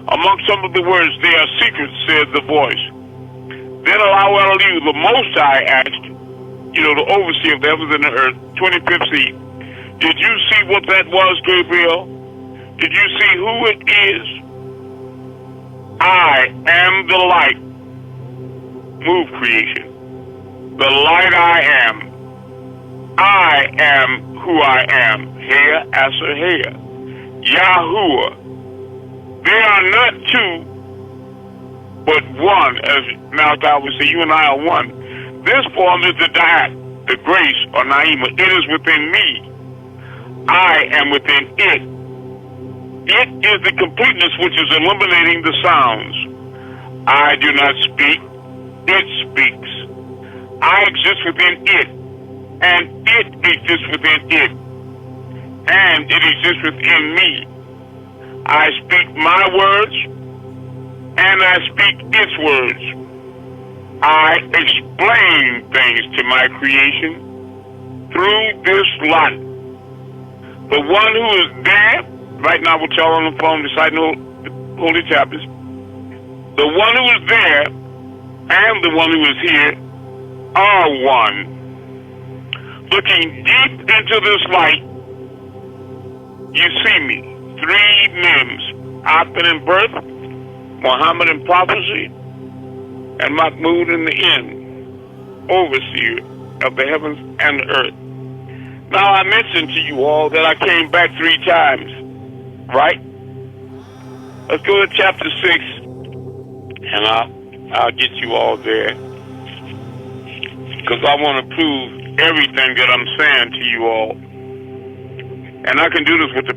Among some of the words, they are secrets, said the voice. Then Al-Hayu, the Most High, asked, the overseer of the heavens and the earth, 25th seat, "Did you see what that was, Gabriel? Did you see who it is?" "I am the light." Move, creation. The light I am. I am who I am. Heya Asa Heya. Yahuwah. They are not two, but one, as Malachi would say, you and I are one. This form is the Da'at, the grace, or Naima. It is within me. I am within it. It is the completeness which is illuminating the sounds. I do not speak. It speaks. I exist within it, and it exists within it, and it exists within me. I speak my words, and I speak its words. I explain things to my creation through this light. The one who is there, right now we're telling on the phone reciting the Holy Chapters. The one who is there and the one who is here are one. Looking deep into this light, you see me. 3 names: Amun in birth, Muhammad in prophecy, and Mahmud in the end, overseer of the heavens and the earth. Now I mentioned to you all that I came back 3 times, right? Let's go to chapter 6, and I'll get you all there, because I want to prove everything that I'm saying to you all. And I can do this with the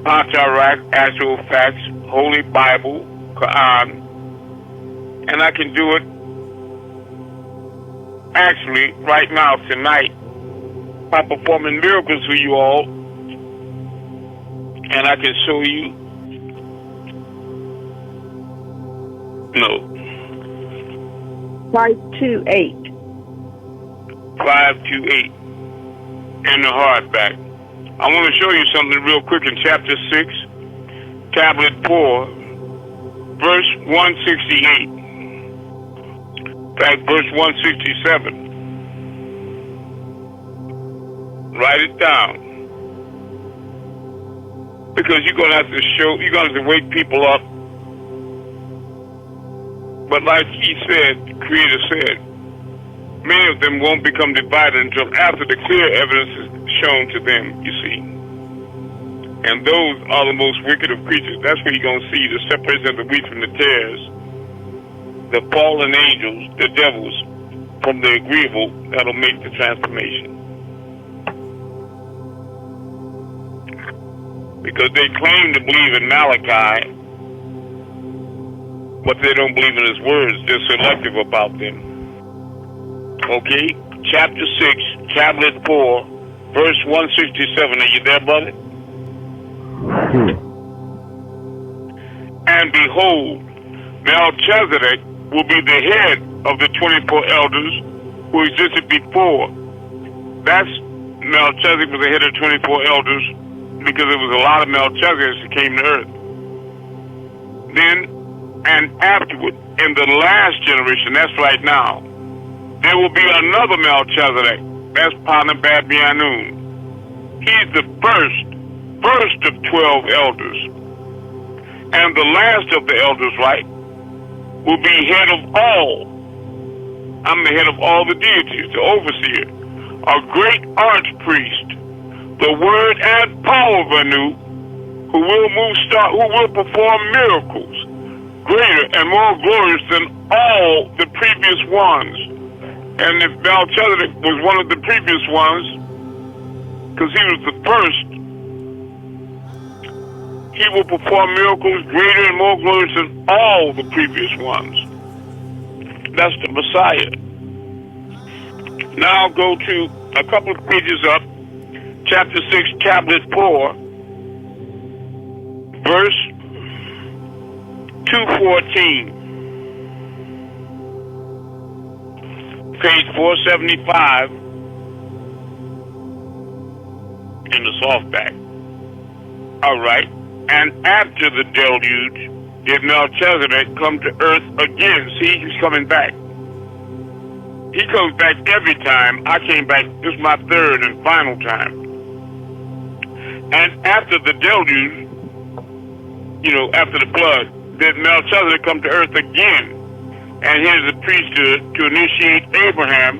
Patarak, Actual Facts, Holy Bible, Quran, and I can do it actually right now, tonight, by performing miracles for you all, and I can show you. No. 528. 528 in the hardback. I want to show you something real quick in chapter 6, tablet 4, verse 168. In fact, verse 167. Write it down. Because you're going to have to wake people up. But like he said, the Creator said, many of them won't become divided until after the clear evidence is shown to them, you see. And those are the most wicked of creatures. That's where you're going to see the separation of the wheat from the tares, the fallen angels, the devils, from the agreeable that'll make the transformation. Because they claim to believe in Malachi, but they don't believe in his words. They're selective about them. Okay, chapter 6, tablet 4, verse 167. Are you there, brother? And behold, Melchizedek will be the head of the 24 elders who existed before. That's Melchizedek was the head of 24 elders because there was a lot of Melchizedeks that came to earth. Then, and afterward, in the last generation, that's right now, there will be another Melchizedek. That's Panabab-Yanun. He's the first of 12 elders. And the last of the elders, right, will be head of all. I'm the head of all the deities, the overseer, a great archpriest, the word and power of Anu, who will perform miracles greater and more glorious than all the previous ones. And if Melchizedek was one of the previous ones, because he was the first, he will perform miracles greater and more glorious than all the previous ones. That's the Messiah. Now go to a couple of pages up, chapter 6, tablet 4, verse 214. Page 475 in the softback. All right. And after the deluge, did Melchizedek come to earth again? See, he's coming back. He comes back every time. I came back. This is my third and final time. And after the deluge, after the flood, did Melchizedek come to earth again? And here's the priesthood to initiate Abraham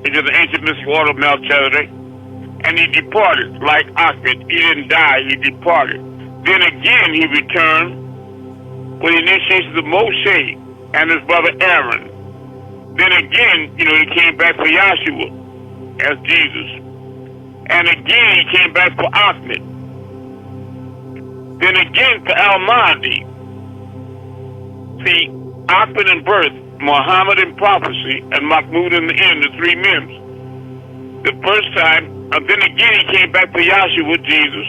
into the ancient mystical order of Melchizedek. And he departed like Ahmed. He didn't die, he departed. Then again he returned for the initiation of Moshe and his brother Aaron. Then again, he came back for Yahshua as Jesus. And again he came back for Ahmed. Then again for Al-Mahdi. See, Ahmed in birth, Muhammad in prophecy, and Mahmud in the end, the 3 men. The first time, then again he came back for Yahshua, Jesus.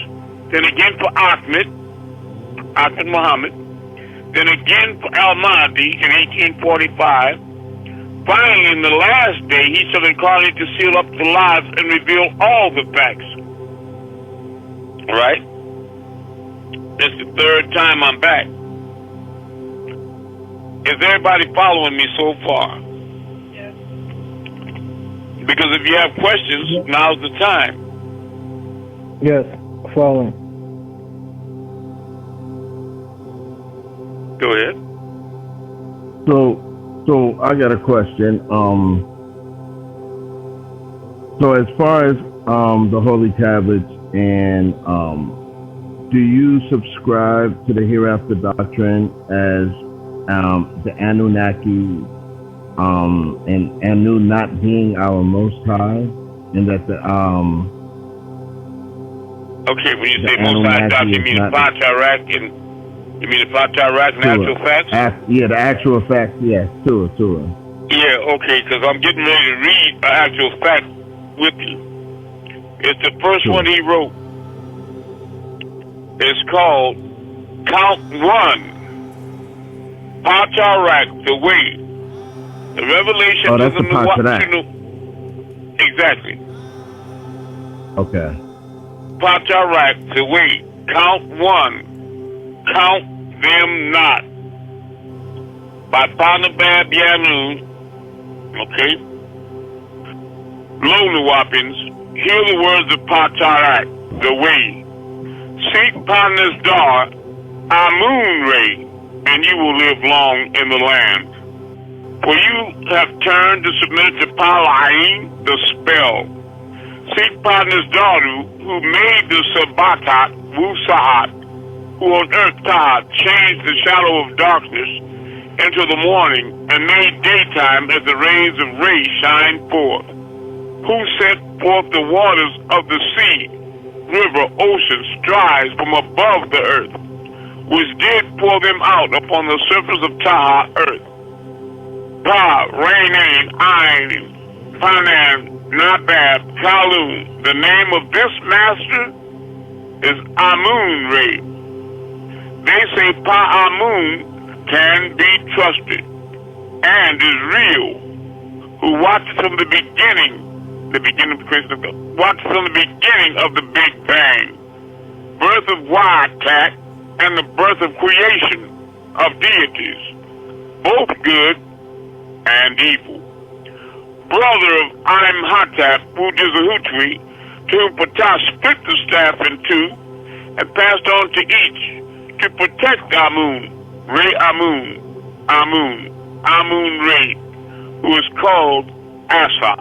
Then again for Ahmed Muhammad. Then again for Al-Mahdi in 1845. Finally, in the last day, he shall incarnate to seal up the lies and reveal all the facts. All right? This is the third time I'm back. Is everybody following me so far? Yes. Because if you have questions, now's the time. Yes, following. Go ahead. So I got a question. So as far as the Holy Tablets and do you subscribe to the hereafter doctrine as the Anunnaki and Anu not being our Most High, and that the okay, when you say Most High doctrine, you mean Patarak and you mean the Patarak and actual facts? Yeah, the actual facts. Yes, Tua. Yeah, okay, because I'm getting ready to read an actual fact with you. It's the first one he wrote. It's called Count One. Patarak, the way. The revelation of the Patarak. Exactly. Okay. Patarak, the way. Count One. Count them not. By Panabab Yanu. Okay. Lo Nuwapians, hear the words of Patarak, the way. Seek Panas Dar, Amun-Rayay, and you will live long in the land. For you have turned to submit to Palaim, the spell. Seek Panas Daru, who made the Sabbatat, Wusahat, who on earth God changed the shadow of darkness into the morning and made daytime as the rays of Ray shine forth. Who sent forth the waters of the sea, river, ocean, strides from above the earth, which did pour them out upon the surface of Taha earth. Pa, Rainain, Ain, Panan, Nabab, Kalun. The name of this master is Amun-Rayay. They say Pa-Amun can be trusted and is real, who watches from the beginning of the creation of God, watches from the beginning of the Big Bang, birth of Wildcat, and the birth of creation of deities, both good and evil. Brother of Imhotep, Udizahutwi, to whom Ptah split the staff in two and passed on to each to protect Amun-Rayay, who is called Asa.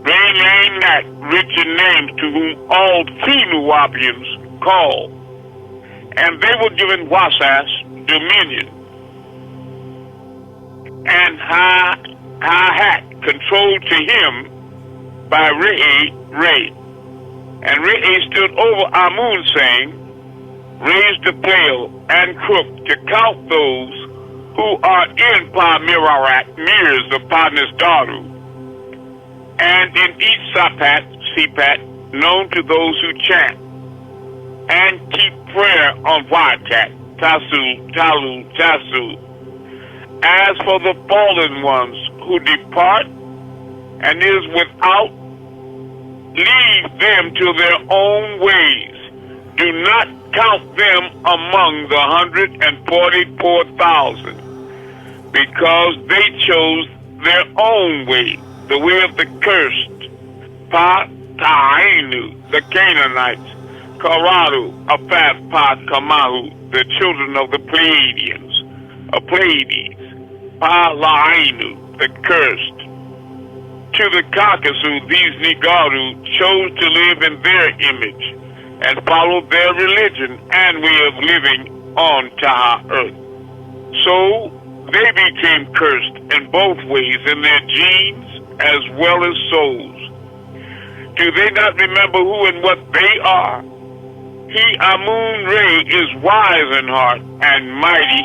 Rainain Nat, rich in names, to whom all Nuwapians call, and they were given Wasas, dominion, and Ha-Hat, controlled to him by Ray. And Ray stood over Amun, saying, raise the flail and crook to count those who are in Pa-Mirarak, mirrors of Padnas Daru, and in each Sepat, known to those who chant, and keep prayer on Wildcat, Tasu. As for the fallen ones who depart and is without, leave them to their own ways. Do not count them among the 144,000, because they chose their own way, the way of the cursed. Pa-Ta'inu, the Canaanites, Karadu, Aphat, Pa-Kamahu, the children of the Pleiadians, Pa-La'inu, the cursed. To the Caucasus, these Nigaru chose to live in their image and follow their religion and way of living on Taha earth. So they became cursed in both ways, in their genes as well as souls. Do they not remember who and what they are? He, Amun-Rayay, is wise in heart and mighty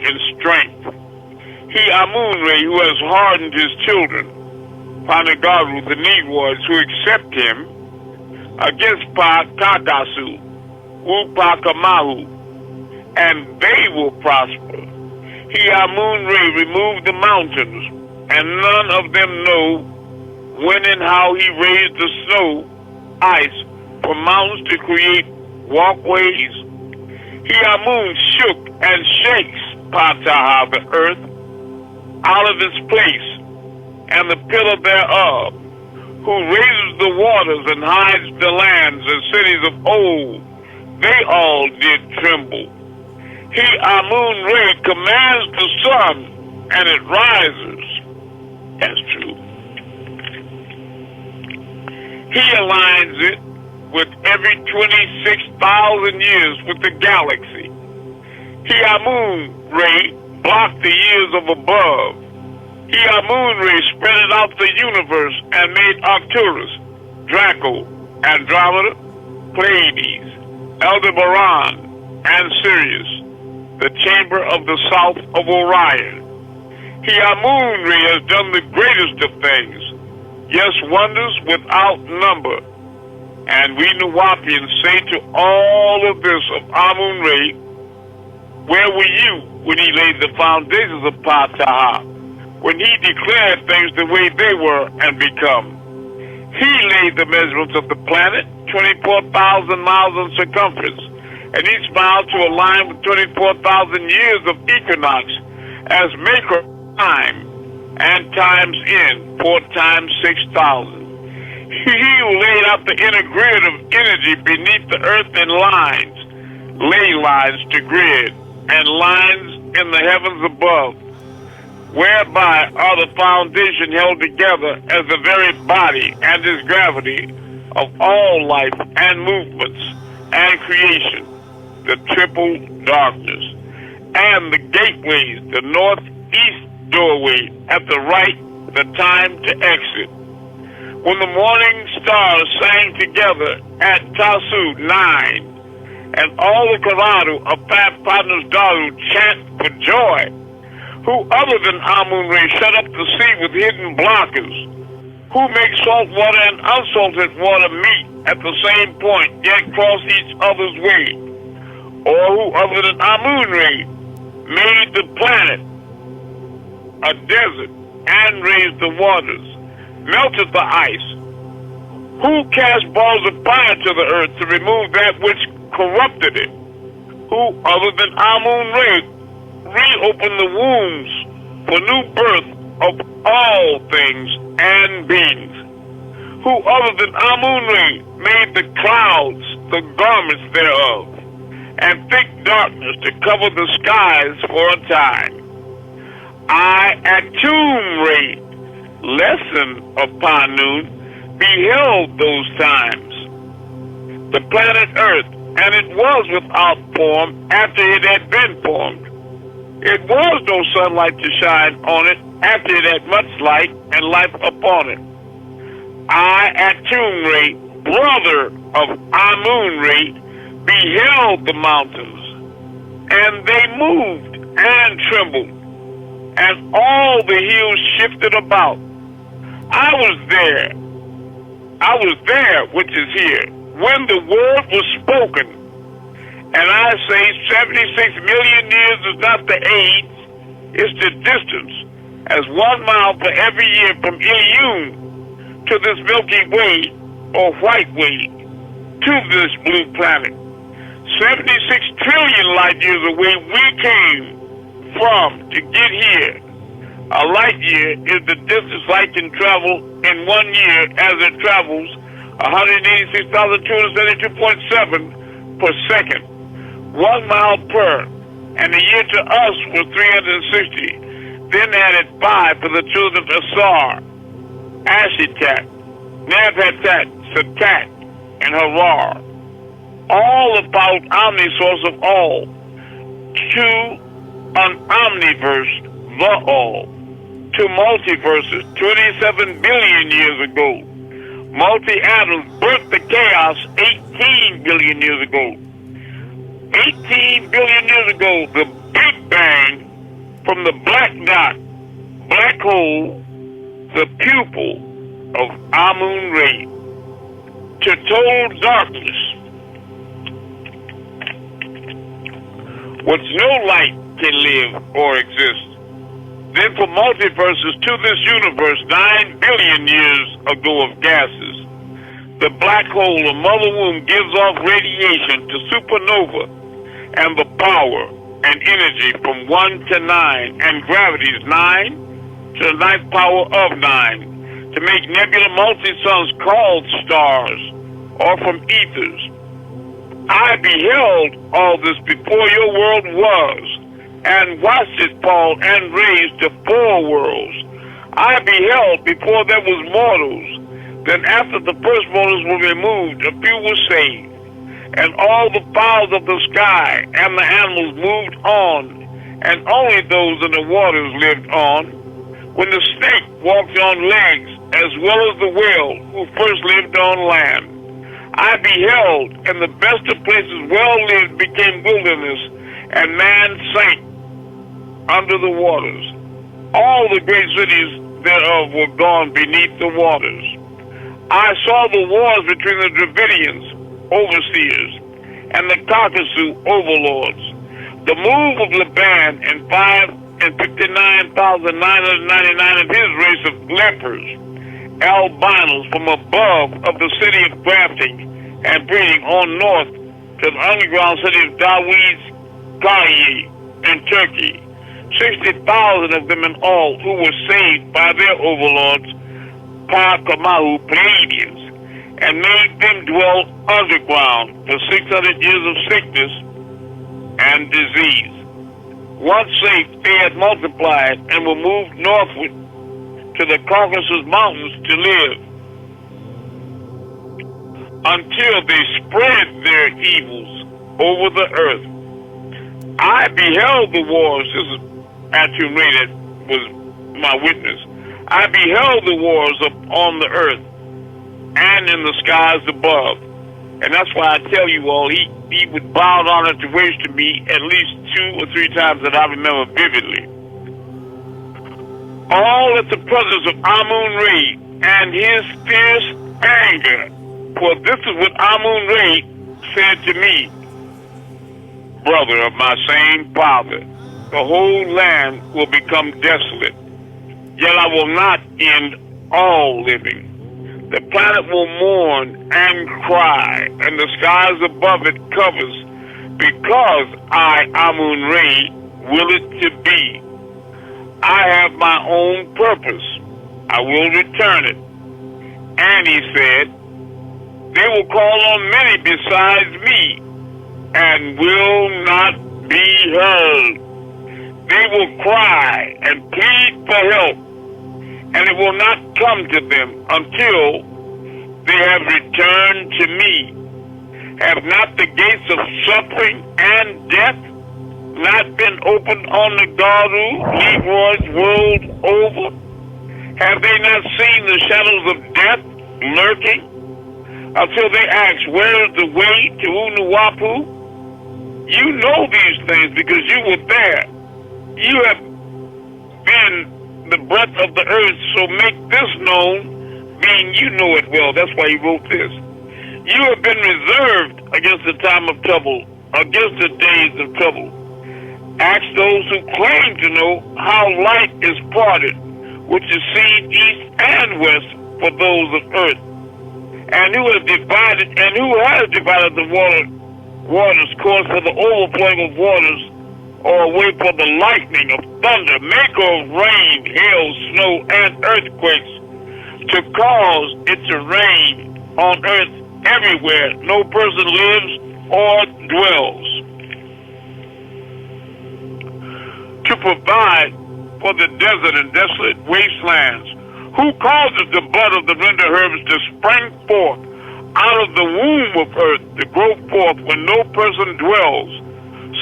in strength. He, Amun-Rayay, who has hardened his children, Panagaru, the Negroids, who accept him, against Pa-Tadasu, Upakamahu, and they will prosper. He, Amun-Rayay, removed the mountains, and none of them know when and how he raised the snow, ice, from mountains to create walkways. He, Amun, shook and shakes Pataha, the earth, out of its place, and the pillar thereof, who raises the waters and hides the lands and cities of old. They all did tremble. He, Amun-Rayay, commands the sun, and it rises. That's true. He aligns it with every 26,000 years with the galaxy. He, Amun-Rayay, blocked the years of above. He, Amun-Rayay, spread out the universe and made Arcturus, Draco, Andromeda, Pleiades, Aldebaran, and Sirius, the chamber of the south of Orion. He, Amun-Rayay, has done the greatest of things, yes, wonders without number. And we Nuwapians say to all of this of Amun-Rayay, where were you when he laid the foundations of Pataha, when he declared things the way they were and become? He laid the measurements of the planet, 24,000 miles in circumference, and each mile to align with 24,000 years of equinox as maker of time, and times in 4 times 6,000. He who laid out the inner grid of energy beneath the earth in lines, ley lines to grid, and lines in the heavens above, whereby are the foundation held together as the very body and its gravity of all life and movements and creation, the triple darkness, and the gateways, the northeast doorway at the right, the time to exit. When the morning stars sang together at Tasu 9, and all the Karadu of Fat Partners Daru chant for joy, who other than Amun-Rayay shut up the sea with hidden blockers, who makes salt water and unsalted water meet at the same point, yet cross each other's way, or who other than Amun-Rayay made the planet a desert and raised the waters, melted the ice, who cast balls of fire to the earth to remove that which corrupted it, who other than Amun-Rayay reopened the wombs for new birth of all things and beings, who other than Amun-Rayay made the clouds the garments thereof, and thick darkness to cover the skies for a time. I, Atum-Rayay, lesson of Panun, beheld those times, the planet Earth, and it was without form after it had been formed. It was no sunlight to shine on it after it had much light and life upon it. I, Atum-Rayay, brother of Amun-Rayay, beheld the mountains, and they moved and trembled, and all the hills shifted about. I was there, which is here, when the word was spoken. And I say 76 million years is not the age, it's the distance, as 1 mile for every year from Iyun to this Milky Way, or White Way, to this blue planet. 76 trillion light years away we came from to get here. A light year is the distance light can travel in 1 year as it travels 186,272.7 per second. 1 mile per, and the year to us was 360. Then added 5 for the children of Asar, Ashitat, Nabhatat, Satat, and Harar. All about omni-source of all. To an omniverse, the all. To multiverses 27 billion years ago. Multi-atoms birthed the chaos 18 billion years ago. 18 billion years ago, the Big Bang from the black dot, black hole, the pupil of Amun-Rayay, to total darkness, with no light can live or exist. Then from multiverses to this universe 9 billion years ago of gases, the black hole or mother womb gives off radiation to supernova and the power and energy from 1 to 9 and gravity's 9 to the 9th power of 9 to make nebula multi-suns called stars or from ethers. I beheld all this before your world was and watched it fall and raise to 4 worlds. I beheld before there was mortals. Then after the first mortals were removed, a few were saved. And all the fowls of the sky and the animals moved on, and only those in the waters lived on. When the snake walked on legs, as well as the whale who first lived on land. I beheld, and the best of places well lived became wilderness, and man sank under the waters. All the great cities thereof were gone beneath the waters. I saw the wars between the Dravidians, overseers, and the Caucasus, overlords. The move of Laban and 559,999 of his race of lepers, albinos from above of the city of grafting and breeding on north to the underground city of Dawiz, Kaliye, in Turkey. 60,000 of them in all who were saved by their overlords, Parkamahu Pleiadians, and made them dwell underground for 600 years of sickness and disease. Once safe, they had multiplied and were moved northward to the Caucasus Mountains to live, until they spread their evils over the earth. I beheld the wars. This is Amun-Rayay that was my witness. I beheld the wars on the earth and in the skies above. And that's why I tell you all, he would bow down at the waist to me at least 2 or 3 times that I remember vividly. All at the presence of Amun-Rayay and his fierce anger. For this is what Amun-Rayay said to me, brother of my same father, the whole land will become desolate, yet I will not end all living. The planet will mourn and cry, and the skies above it covers, because I, Amun-Rayay, will it to be. I have my own purpose. I will return it. And he said, they will call on many besides me, and will not be heard. They will cry and plead for help, and it will not come to them until they have returned to me. Have not the gates of suffering and death not been opened on the Garu, Leroy's world over? Have they not seen the shadows of death lurking? Until they ask, where is the way to Unuwapu? You know these things because you were there. You have been the breadth of the earth, so make this known, being you know it well. That's why he wrote this. You have been reserved against the time of trouble, against the days of trouble. Ask those who claim to know how light is parted, which is seen east and west for those of earth. And who has divided the water's course for the overflowing of waters, or a way for the lightning of thunder, maker of rain, hail, snow, and earthquakes, to cause it to rain on earth everywhere no person lives or dwells, to provide for the desert and desolate wastelands, who causes the bud of the render herbs to spring forth out of the womb of earth, to grow forth when no person dwells.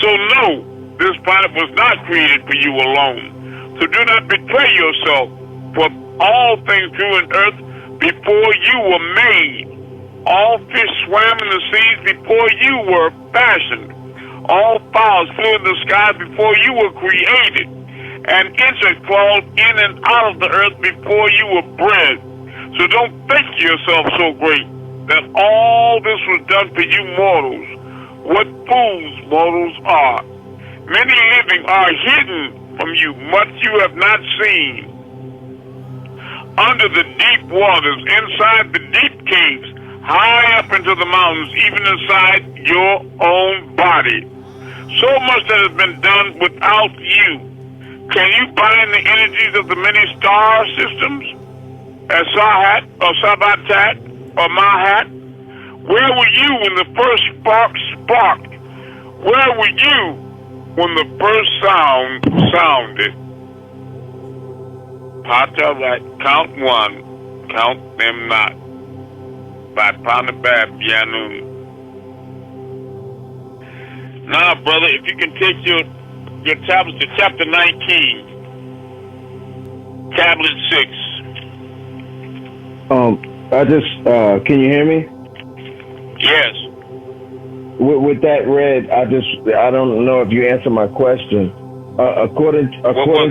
So know, this planet was not created for you alone. So do not betray yourself, for all things grew in earth before you were made. All fish swam in the seas before you were fashioned. All fowls flew in the skies before you were created. And insects crawled in and out of the earth before you were bred. So don't think yourself so great that all this was done for you mortals. What fools mortals are. Many living are hidden from you, much you have not seen. Under the deep waters, inside the deep caves, high up into the mountains, even inside your own body. So much that has been done without you. Can you bind the energies of the many star systems? As Sahat, or Sabatat, or Mahat? Where were you when the first spark sparked? Where were you when the first sound sounded? Pata, right, count one, count them not. By Panabab Yanun. Now, brother, if you can take your tablets to chapter 19, tablet 6. Can you hear me? Yes. With that read, I don't know if you answered my question. According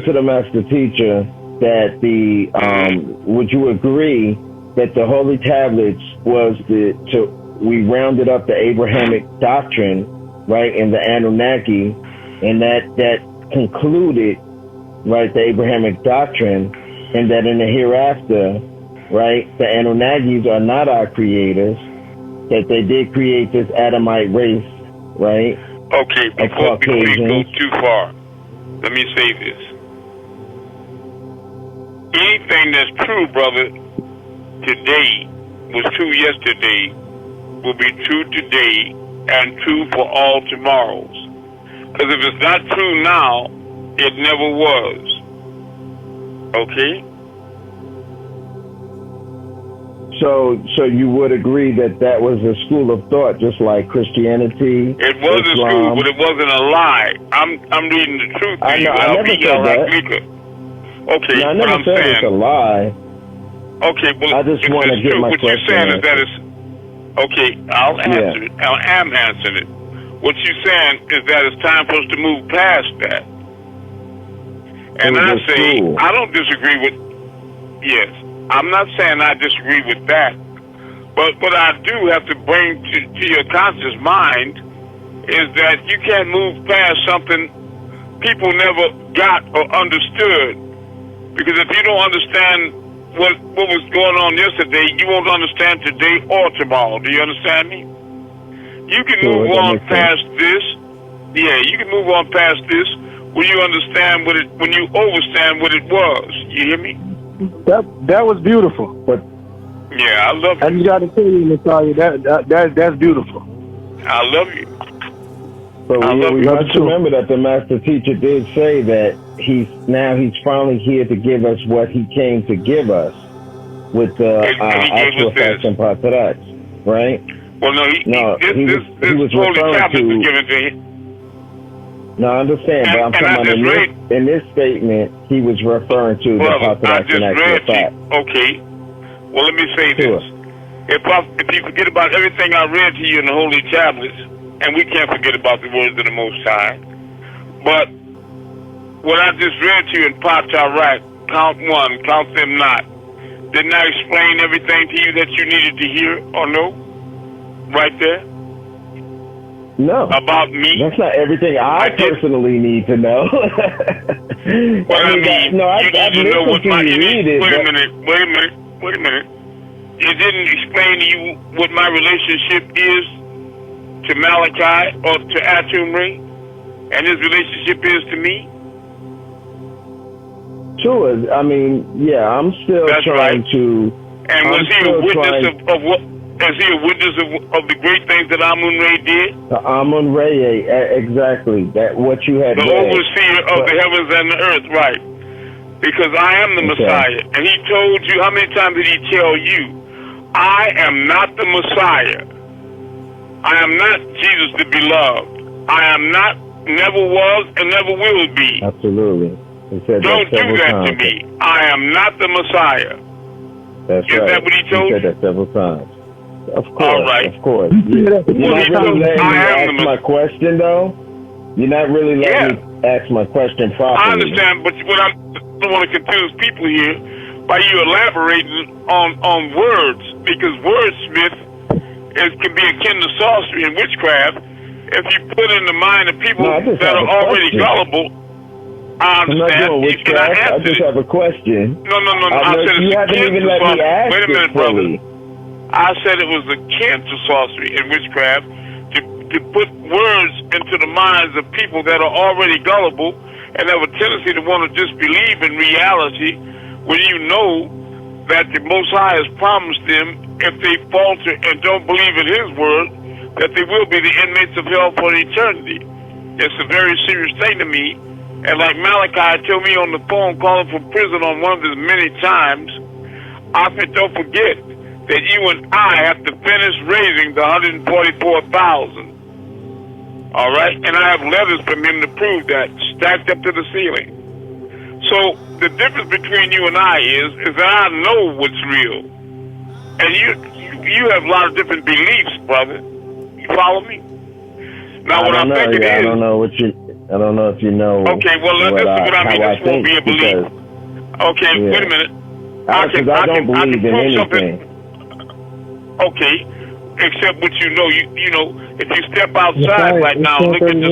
to the master teacher, that would you agree that the holy tablets was we rounded up the Abrahamic doctrine, right, in the Anunnaki, and that concluded, right, the Abrahamic doctrine, and that in the hereafter, right, the Anunnakis are not our creators, that they did create this Adamite race, right? Okay, before you go too far, let me say this. Anything that's true, brother, today was true yesterday, will be true today, and true for all tomorrows. Because if it's not true now, it never was. Okay? So you would agree that was a school of thought, just like Christianity. It was Islam. a school, but it wasn't a lie. I'm reading the truth to you. I never said that. Okay, no, I never said it's a lie. Okay, well, I just want to get my question. What you're saying is that it's okay. I'll answer it. I am answering it. What you're saying is that it's time for us to move past that. And I say I don't disagree with. Yes, I'm not saying I disagree with that, but what I do have to bring to your conscious mind is that you can't move past something people never got or understood. Because if you don't understand what was going on yesterday, you won't understand today or tomorrow. Do you understand me? You can move on past this. Yeah, you can move on past this when you understand when you understand what it was. You hear me? That was beautiful. But yeah, I love you. I just got to tell you, Natalia, that's beautiful. I love you. But we must remember that the master teacher did say that he's finally here to give us what he came to give us with the actual facts and patarats, right? Well, this was holy tablet to, was given to him. No, I understand, but I'm talking about in this statement, he was referring to the patarats and actual facts. Okay. Well, let me say this. If you forget about everything I read to you in the holy tablets, and we can't forget about the words of the Most High. But what I just read to you in Patarak, count one, count them not, didn't I explain everything to you that you needed to hear or know? Right there? No. About me? That's not everything I personally need to know. Well, I mean, you need to know what my... Wait a minute. It didn't explain to you what my relationship is to Malachi or to Amun-Rayay, and his relationship is to me? Sure. I mean, yeah, I'm still trying to... And was he a witness of what? Is he a witness of the great things that Amun-Rayay did? The Amun-Rayay, exactly. That what you had the read. Overseer of the heavens and the earth, right. Because I am the Messiah. And he told you, how many times did he tell you, I am not the Messiah. I am not Jesus the beloved. I am not, never was, and never will be. Absolutely. He said don't do that to me. I am not the Messiah. That's right. Is that what he told you? He said that several times. Of course. All right. Of course. You're not really letting me ask my question, though? You're not really letting me ask my question properly. I understand, but what I don't want to confuse people here by you elaborating on words, because wordsmith can be akin to sorcery and witchcraft if you put in the mind of people No, I just that have are a already question. gullible, I I'm not understand. doing witchcraft. I just have a question. No. I said you it's haven't akin even to let me sorcery. ask Wait a minute, it fully. brother. I said it was akin to sorcery and witchcraft to put words into the minds of people that are already gullible and have a tendency to want to just believe in reality when you know that the Most High has promised them, if they falter and don't believe in His word, that they will be the inmates of hell for eternity. It's a very serious thing to me. And like Malachi told me on the phone calling from prison on one of his many times, I said, don't forget that you and I have to finish raising the 144,000. All right? And I have letters from him to prove that, stacked up to the ceiling. So the difference between you and I is that I know what's real. And you have a lot of different beliefs, brother. You follow me? Now, what I'm thinking is... I don't know if you know. Okay, well, this is what I mean. This won't be a belief. Okay, yeah. Wait a minute. I don't believe in anything. Okay, except what you know. You know, if you step outside right now, look at this.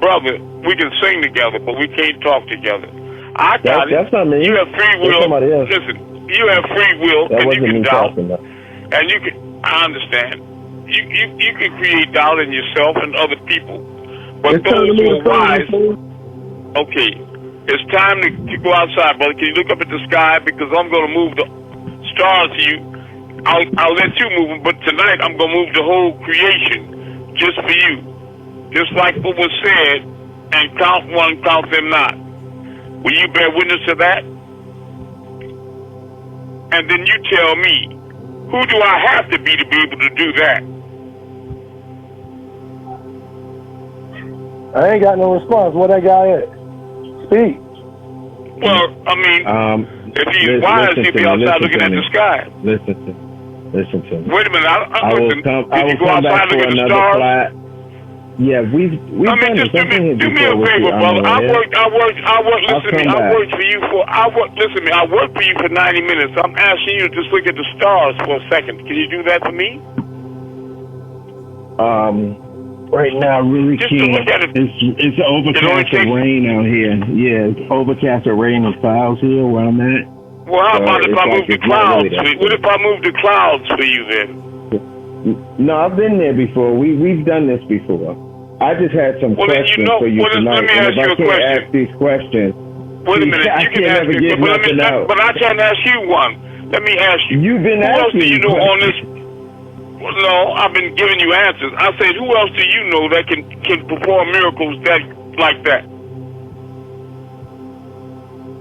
Brother, we can sing together, but we can't talk together. I got it. That's not me. You have free will. Listen, you have free will, and you can doubt. And you can, I understand. You can create doubt in yourself and other people. But those who are wise, okay, it's time to go outside, brother. Can you look up at the sky? Because I'm going to move the stars to you. I'll let you move them, but tonight I'm going to move the whole creation just for you. Just like what was said, and count one, count them not. Will you bear witness to that? And then you tell me, who do I have to be able to do that? I ain't got no response. What that guy at? Speak. Well, I mean, if he's wise, he'd be outside looking at the sky. Listen to me. Wait a minute. I will come back for another class. Yeah, we've I mean, just do me a favor, brother. I worked. Listen to me. I worked for you for 90 minutes. I'm asking you to just look at the stars for a second. Can you do that for me? Right now, I really just can't. To look at it. It's overcast and rain out here. Yeah, it's overcast and rain and clouds here where I'm at. Well, how about if I move the clouds? What if I move the clouds for you then? No, I've been there before. We've done this before. I just had some questions for you tonight. Let me ask you a question. Ask these questions. Wait a minute. You can ask me, but I can't ask you one. Let me ask you. You've been asking. Who else do you know on this? Well, no, I've been giving you answers. I said, who else do you know that can perform miracles like that?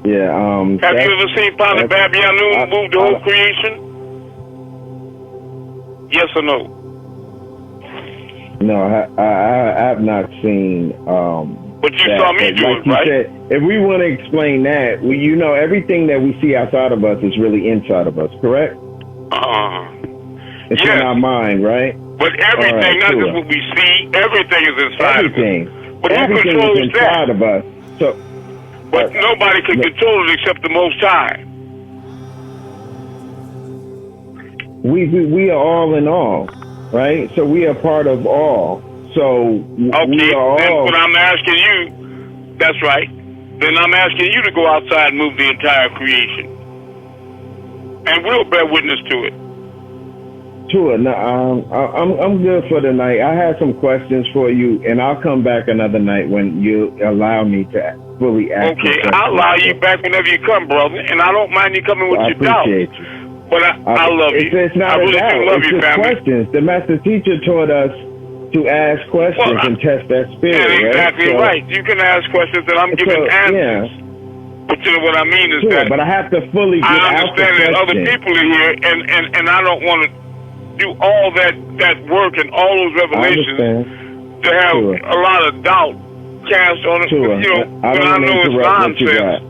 Yeah. Have you ever seen Father Babianu move the whole creation? Yes or no? No, I have not seen. But you saw me do it, right? Said, if we want to explain that, everything that we see outside of us is really inside of us, correct? It's in our mind, right? But everything, not just what we see, everything is inside of us. But everything who controls is inside of us. So, but nobody can control it except the Most High. We are all in all, right? So we are part of all. So we are all. Then what I'm asking you, that's right. Then I'm asking you to go outside and move the entire creation, and we'll bear witness to it. Sure. No, I'm good for the night. I have some questions for you, and I'll come back another night when you allow me to fully ask. Okay, I'll allow you back whenever you come, brother, and I don't mind you coming with your doubts. I appreciate you. But I love you. It's not I really do love you, family. Questions. The master teacher taught us to ask questions and test that spirit. Yeah, exactly right. You can ask questions, and I'm giving answers. Yeah. But you know what I mean is that. But I have to fully get out the understand that other people are here, and I don't want to do all that work and all those revelations to have a lot of doubt cast on it. Sure. You know, when I know it's nonsense.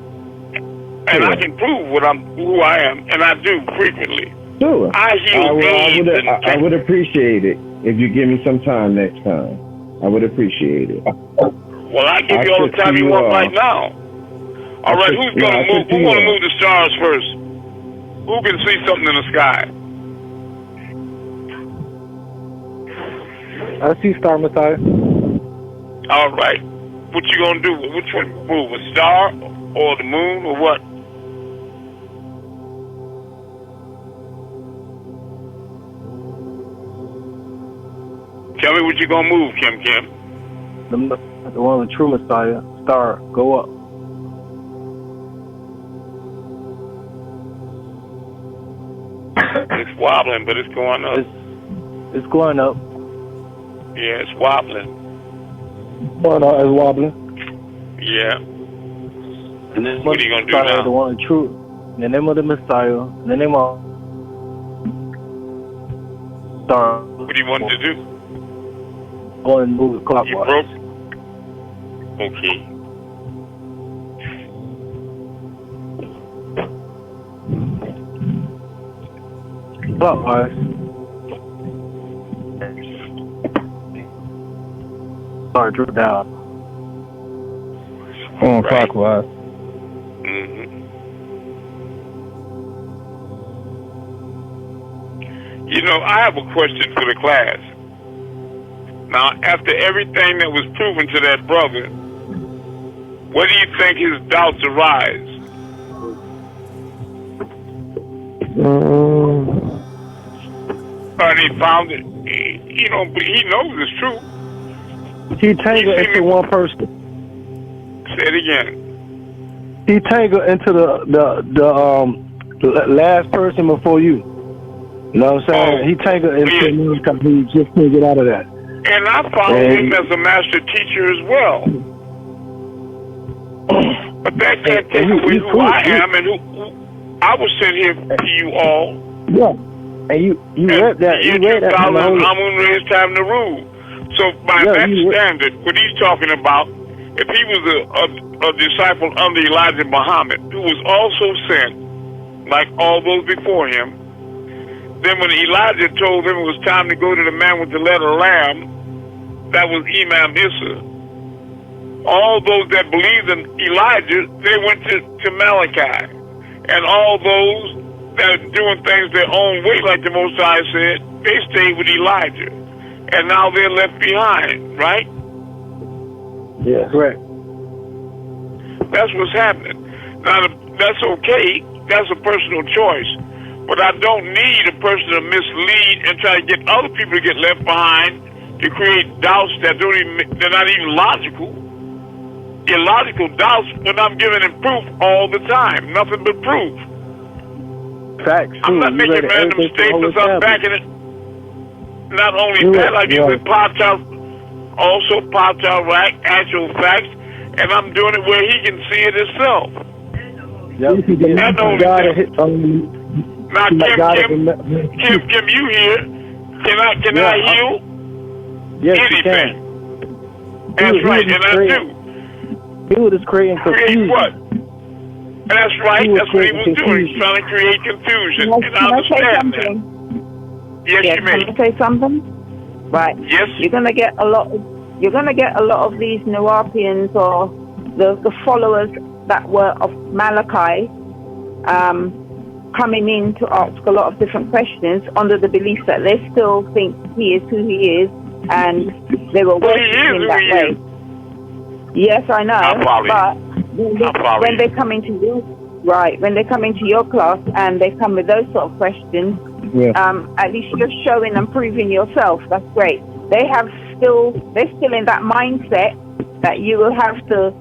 And I can prove who I am, and I do frequently. Sure. I would appreciate it if you give me some time next time. I would appreciate it. Well, I give you all the time you want right now. All right, who's going to move? Who's going to move the stars first? Who can see something in the sky? I see Star Messiah. All right. What you gonna do? Which one move? A star or the moon or what? Tell me what you gonna move, Kim Kim. The one with true Messiah. Star, go up. It's wobbling, but it's going up. It's going up. Yeah, it's wobbling. Going up, it's wobbling. Yeah. And then what are you gonna do now? The one with true. In the name of the Messiah. In the name of Star. What do you want to do? Go and move the clockwise. You broke? Okay. Clockwise. Sorry, drip down. Right. Clockwise. Mm-hmm. You know, I have a question for the class. Now, after everything that was proven to that brother, what do you think his doubts arise? And he found it, you know, but he knows it's true. He tangled into one person. Say it again. He tangled into the last person before you. You know what I'm saying? Oh, he tangled into yeah. another company. He just couldn't get out of that. And I follow him as a master teacher as well. But that can't take away who I am and who I was sent here to you all. Yeah. And you read that. You read that. Amun-Rayay's time to rule. So by that standard, what he's talking about, if he was a disciple under Elijah Muhammad, who was also sent, like all those before him, then when Elijah told him it was time to go to the man with the letter lamb, that was Imam Issa. All those that believed in Elijah, they went to Malachi. And all those that are doing things their own way, like the Most High said, they stayed with Elijah. And now they're left behind, right? Yeah, correct. That's what's happening. Now, that's okay. That's a personal choice. But I don't need a person to mislead and try to get other people to get left behind to create doubts that they're not even logical. Illogical doubts when I'm giving them proof all the time. Nothing but proof. Facts. I'm not making random statements. I'm backing it. Not only that, I give it also rack actual facts, and I'm doing it where he can see it himself. Yep. That's the only thing. Now, Kim, you here? Can I heal? Yes, anything? That's right, and I do. He was just creating confusion. Create what? That's right. That's what he was doing. He's trying to create confusion. And I understand that. Yes, you may. Can I say something? Right. Yes. You're gonna get a lot. You're gonna get a lot of these Nuwapians or the followers that were of Malachi coming in to ask a lot of different questions under the belief that they still think he is who he is, and they were worshiping him that way. Yes, I know. But when they come into you, right? When they come into your class and they come with those sort of questions, at least you're showing and proving yourself. That's great. They're still in that mindset that you will have to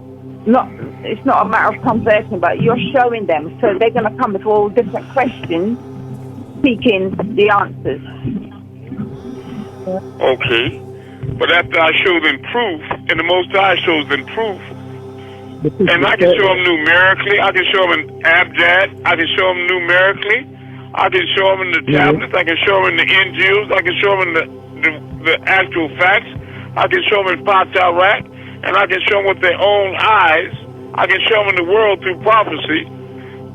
it's not a matter of conversion, but you're showing them. So they're going to come with all different questions, seeking the answers. Okay. But after I show them proof, and the Most High shows them proof, and I can show them numerically, I can show them in Abjad, I can show them numerically, I can show them in the tablets, I can show them in the Injils, I can show them in the actual facts, I can show them in Patarak, and I can show them with their own eyes, I can show them in the world through prophecy,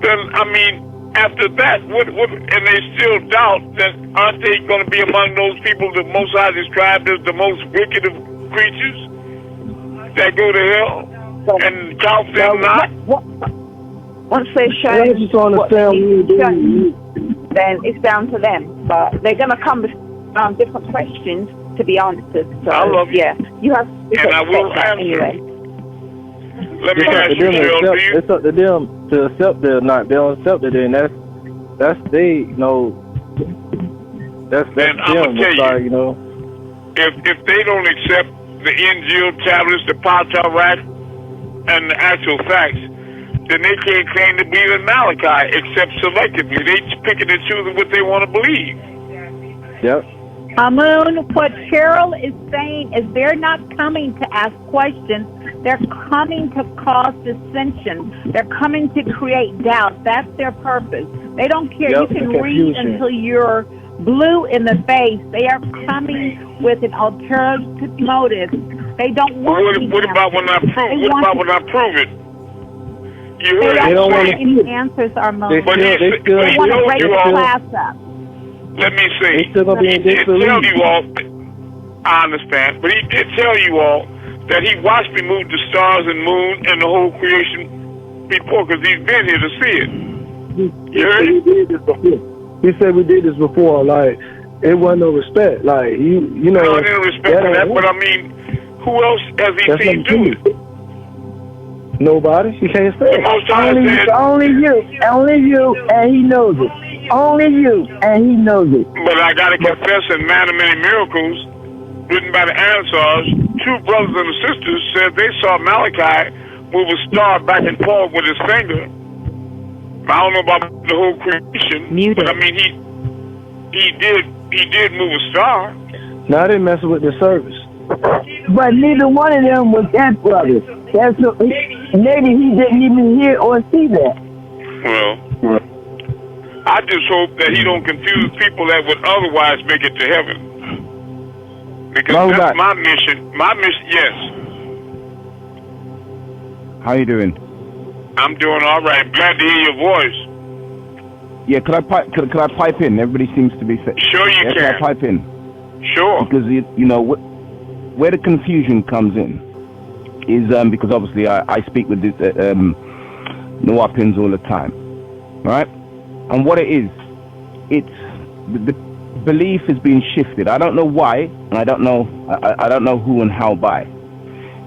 then, I mean, after that, and they still doubt that aren't they going to be among those people that Most High described as the most wicked of creatures that go to hell and count them not? Once they show what they need to show, then it's down to them. But they're going to come with different questions to to be answered. So, I love you. yeah, you have to and I will that answer. anyway. Let me ask you, LP. It's up to them to accept it or not. They don't accept it, then that's they, you know. That's then them. I'm gonna tell you know. If they don't accept the Injil tablets, the Patarach, and the actual facts, then they can't claim to be in Malachi except selectively. They picking and choosing what they want to believe. Yep. Amun, what Cheryl is saying is they're not coming to ask questions. They're coming to cause dissension. They're coming to create doubt. That's their purpose. They don't care. Yep, you can read until you're blue in the face. They are coming with an alternative motive. They don't want what about when I prove? What about when I prove it? You heard they don't want any answers, Amun. They want to break the class up. Let me see. He did tell you all. I understand, but he did tell you all that he watched me move the stars and moon and the whole creation before, because he's been here to see it. You heard it? He said we did this before. Like, it wasn't no respect. Like, you know. No, I didn't respect that, but I mean, who else has he seen do it? Nobody. He can't say it. Only you, and he knows it. Only you, and he knows it. But I got to confess, in Man of Many Miracles, written by the Ansars, two brothers and sisters said they saw Malachi move a star back and forth with his finger. I don't know about the whole creation, but I mean, he did move a star. No, I didn't mess with the service. But neither one of them was that brother. Maybe he didn't even hear or see that. Well, I just hope that he don't confuse people that would otherwise make it to heaven. Because that's my mission. My mission, yes. How you doing? I'm doing all right. Glad to hear your voice. Yeah, could I pipe in? Everybody seems to be saying. Sure you can. Can I pipe in? Sure. Because you know where the confusion comes in is because obviously I speak with this Nawapins all the time, right? And what it is, it's the belief is being shifted. I don't know why, and I don't know who and how by.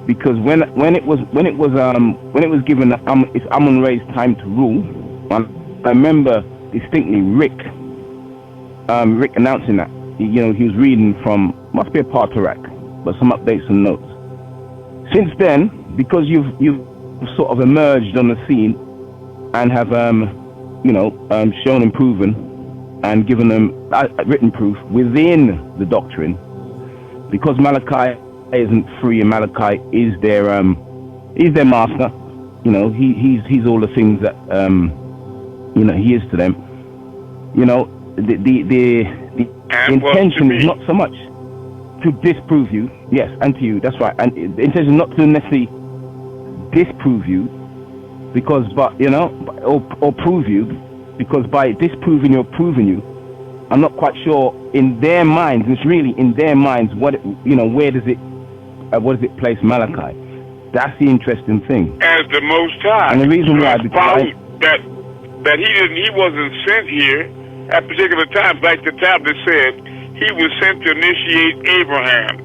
Because when it was given it's Amun-Rayay's time to rule, I remember distinctly Rick announcing that. He was reading from, must be a Patarach, but some updates and notes. Since then, because you've sort of emerged on the scene and have shown and proven and given them written proof within the doctrine, because Malachi isn't free and Malachi is their master. He's all the things that he is to them. The intention is not so much to disprove you, yes, and to you, that's right. And the intention is not to necessarily disprove you, because or prove you, because by disproving you or proving you, I'm not quite sure in their minds. It's really in their minds what where does it place Malachi? That's the interesting thing. As the Most High, and the reason why that he wasn't sent here at particular times, like the tablet said, he was sent to initiate Abraham.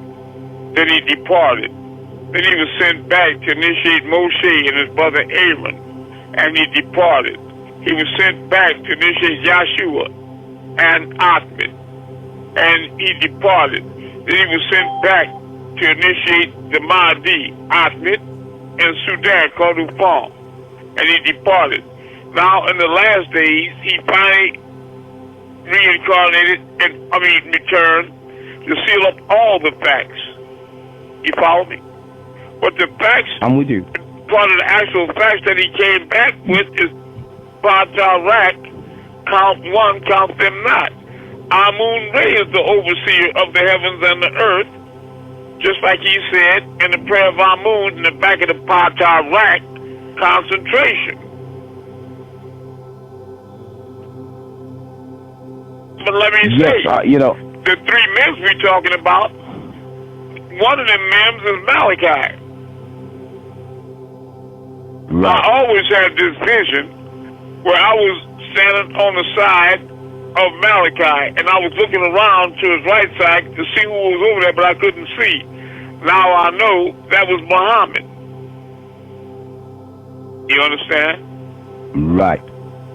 Then he departed. Then he was sent back to initiate Moshe and his brother Aaron, and he departed. He was sent back to initiate Yahshua and Ahmed, and he departed. Then he was sent back to initiate the Mahdi, Ahmed, and Sudan, called Ufam, and he departed. Now, in the last days, he finally returned to seal up all the facts. You follow me? But the facts, I'm with you. Part of the actual facts that he came back with is Patarach, count one, count them not. Amun-Rayay is the overseer of the heavens and the earth, just like he said in the prayer of Amun in the back of the Patarach concentration. But let me say, the three men we're talking about, one of them men is Malachi. Right. I always had this vision where I was standing on the side of Malachi, and I was looking around to his right side to see who was over there, but I couldn't see. Now I know that was Muhammad. You understand? Right.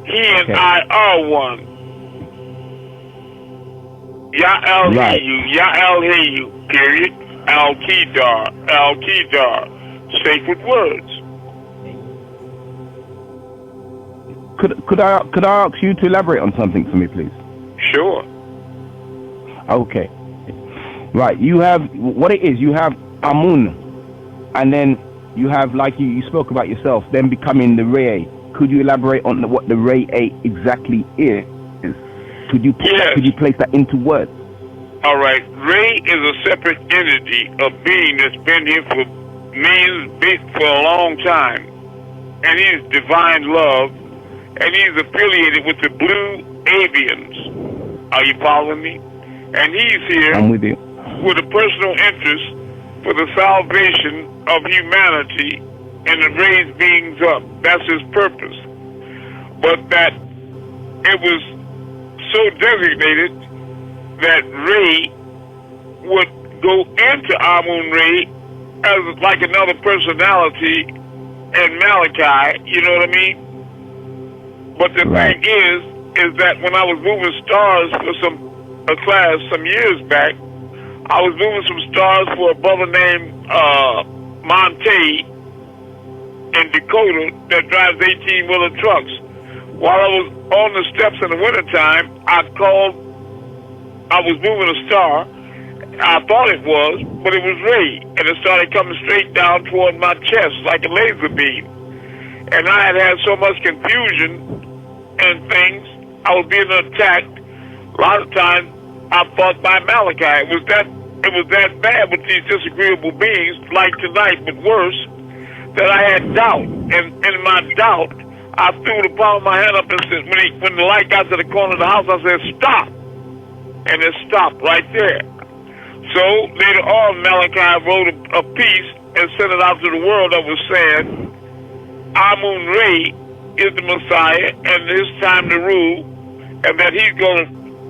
He and I are one. Ya'el Heyu, Ya'el Heyu, period. Al-Kedar, Al-Kedar. Sacred words. Could I ask you to elaborate on something for me, please? Sure. Okay. Right. You have what it is. You have Amun, and then you have, like you spoke about yourself, then becoming the Rayay. Could you elaborate on what the Rayay exactly is? Could you place that into words? All right. Ray is a separate entity of being that's been here for for a long time, and he is divine love. And he's affiliated with the Blue Avians. Are you following me? And he's here I'm with you. with a personal interest for the salvation of humanity and to raise beings up. That's his purpose. But that it was so designated that Ray would go into Amun-Rayay as like another personality in Malachi, you know what I mean? But the thing is that when I was moving stars for a class some years back, I was moving some stars for a brother named Monte in Dakota that drives 18-wheeler trucks. While I was on the steps in the wintertime, I was moving a star. I thought it was, but it was Ray, and it started coming straight down toward my chest like a laser beam. And I had so much confusion and things. I was being attacked. A lot of times I fought by Malachi. It was that bad with these disagreeable beings, like tonight, but worse, that I had doubt. And in my doubt, I threw the palm of my hand up and said, when the light got to the corner of the house, I said, stop. And it stopped right there. So later on, Malachi wrote a piece and sent it out to the world that was saying, Amun-Rayay is the Messiah, and it's time to rule, and that he's going to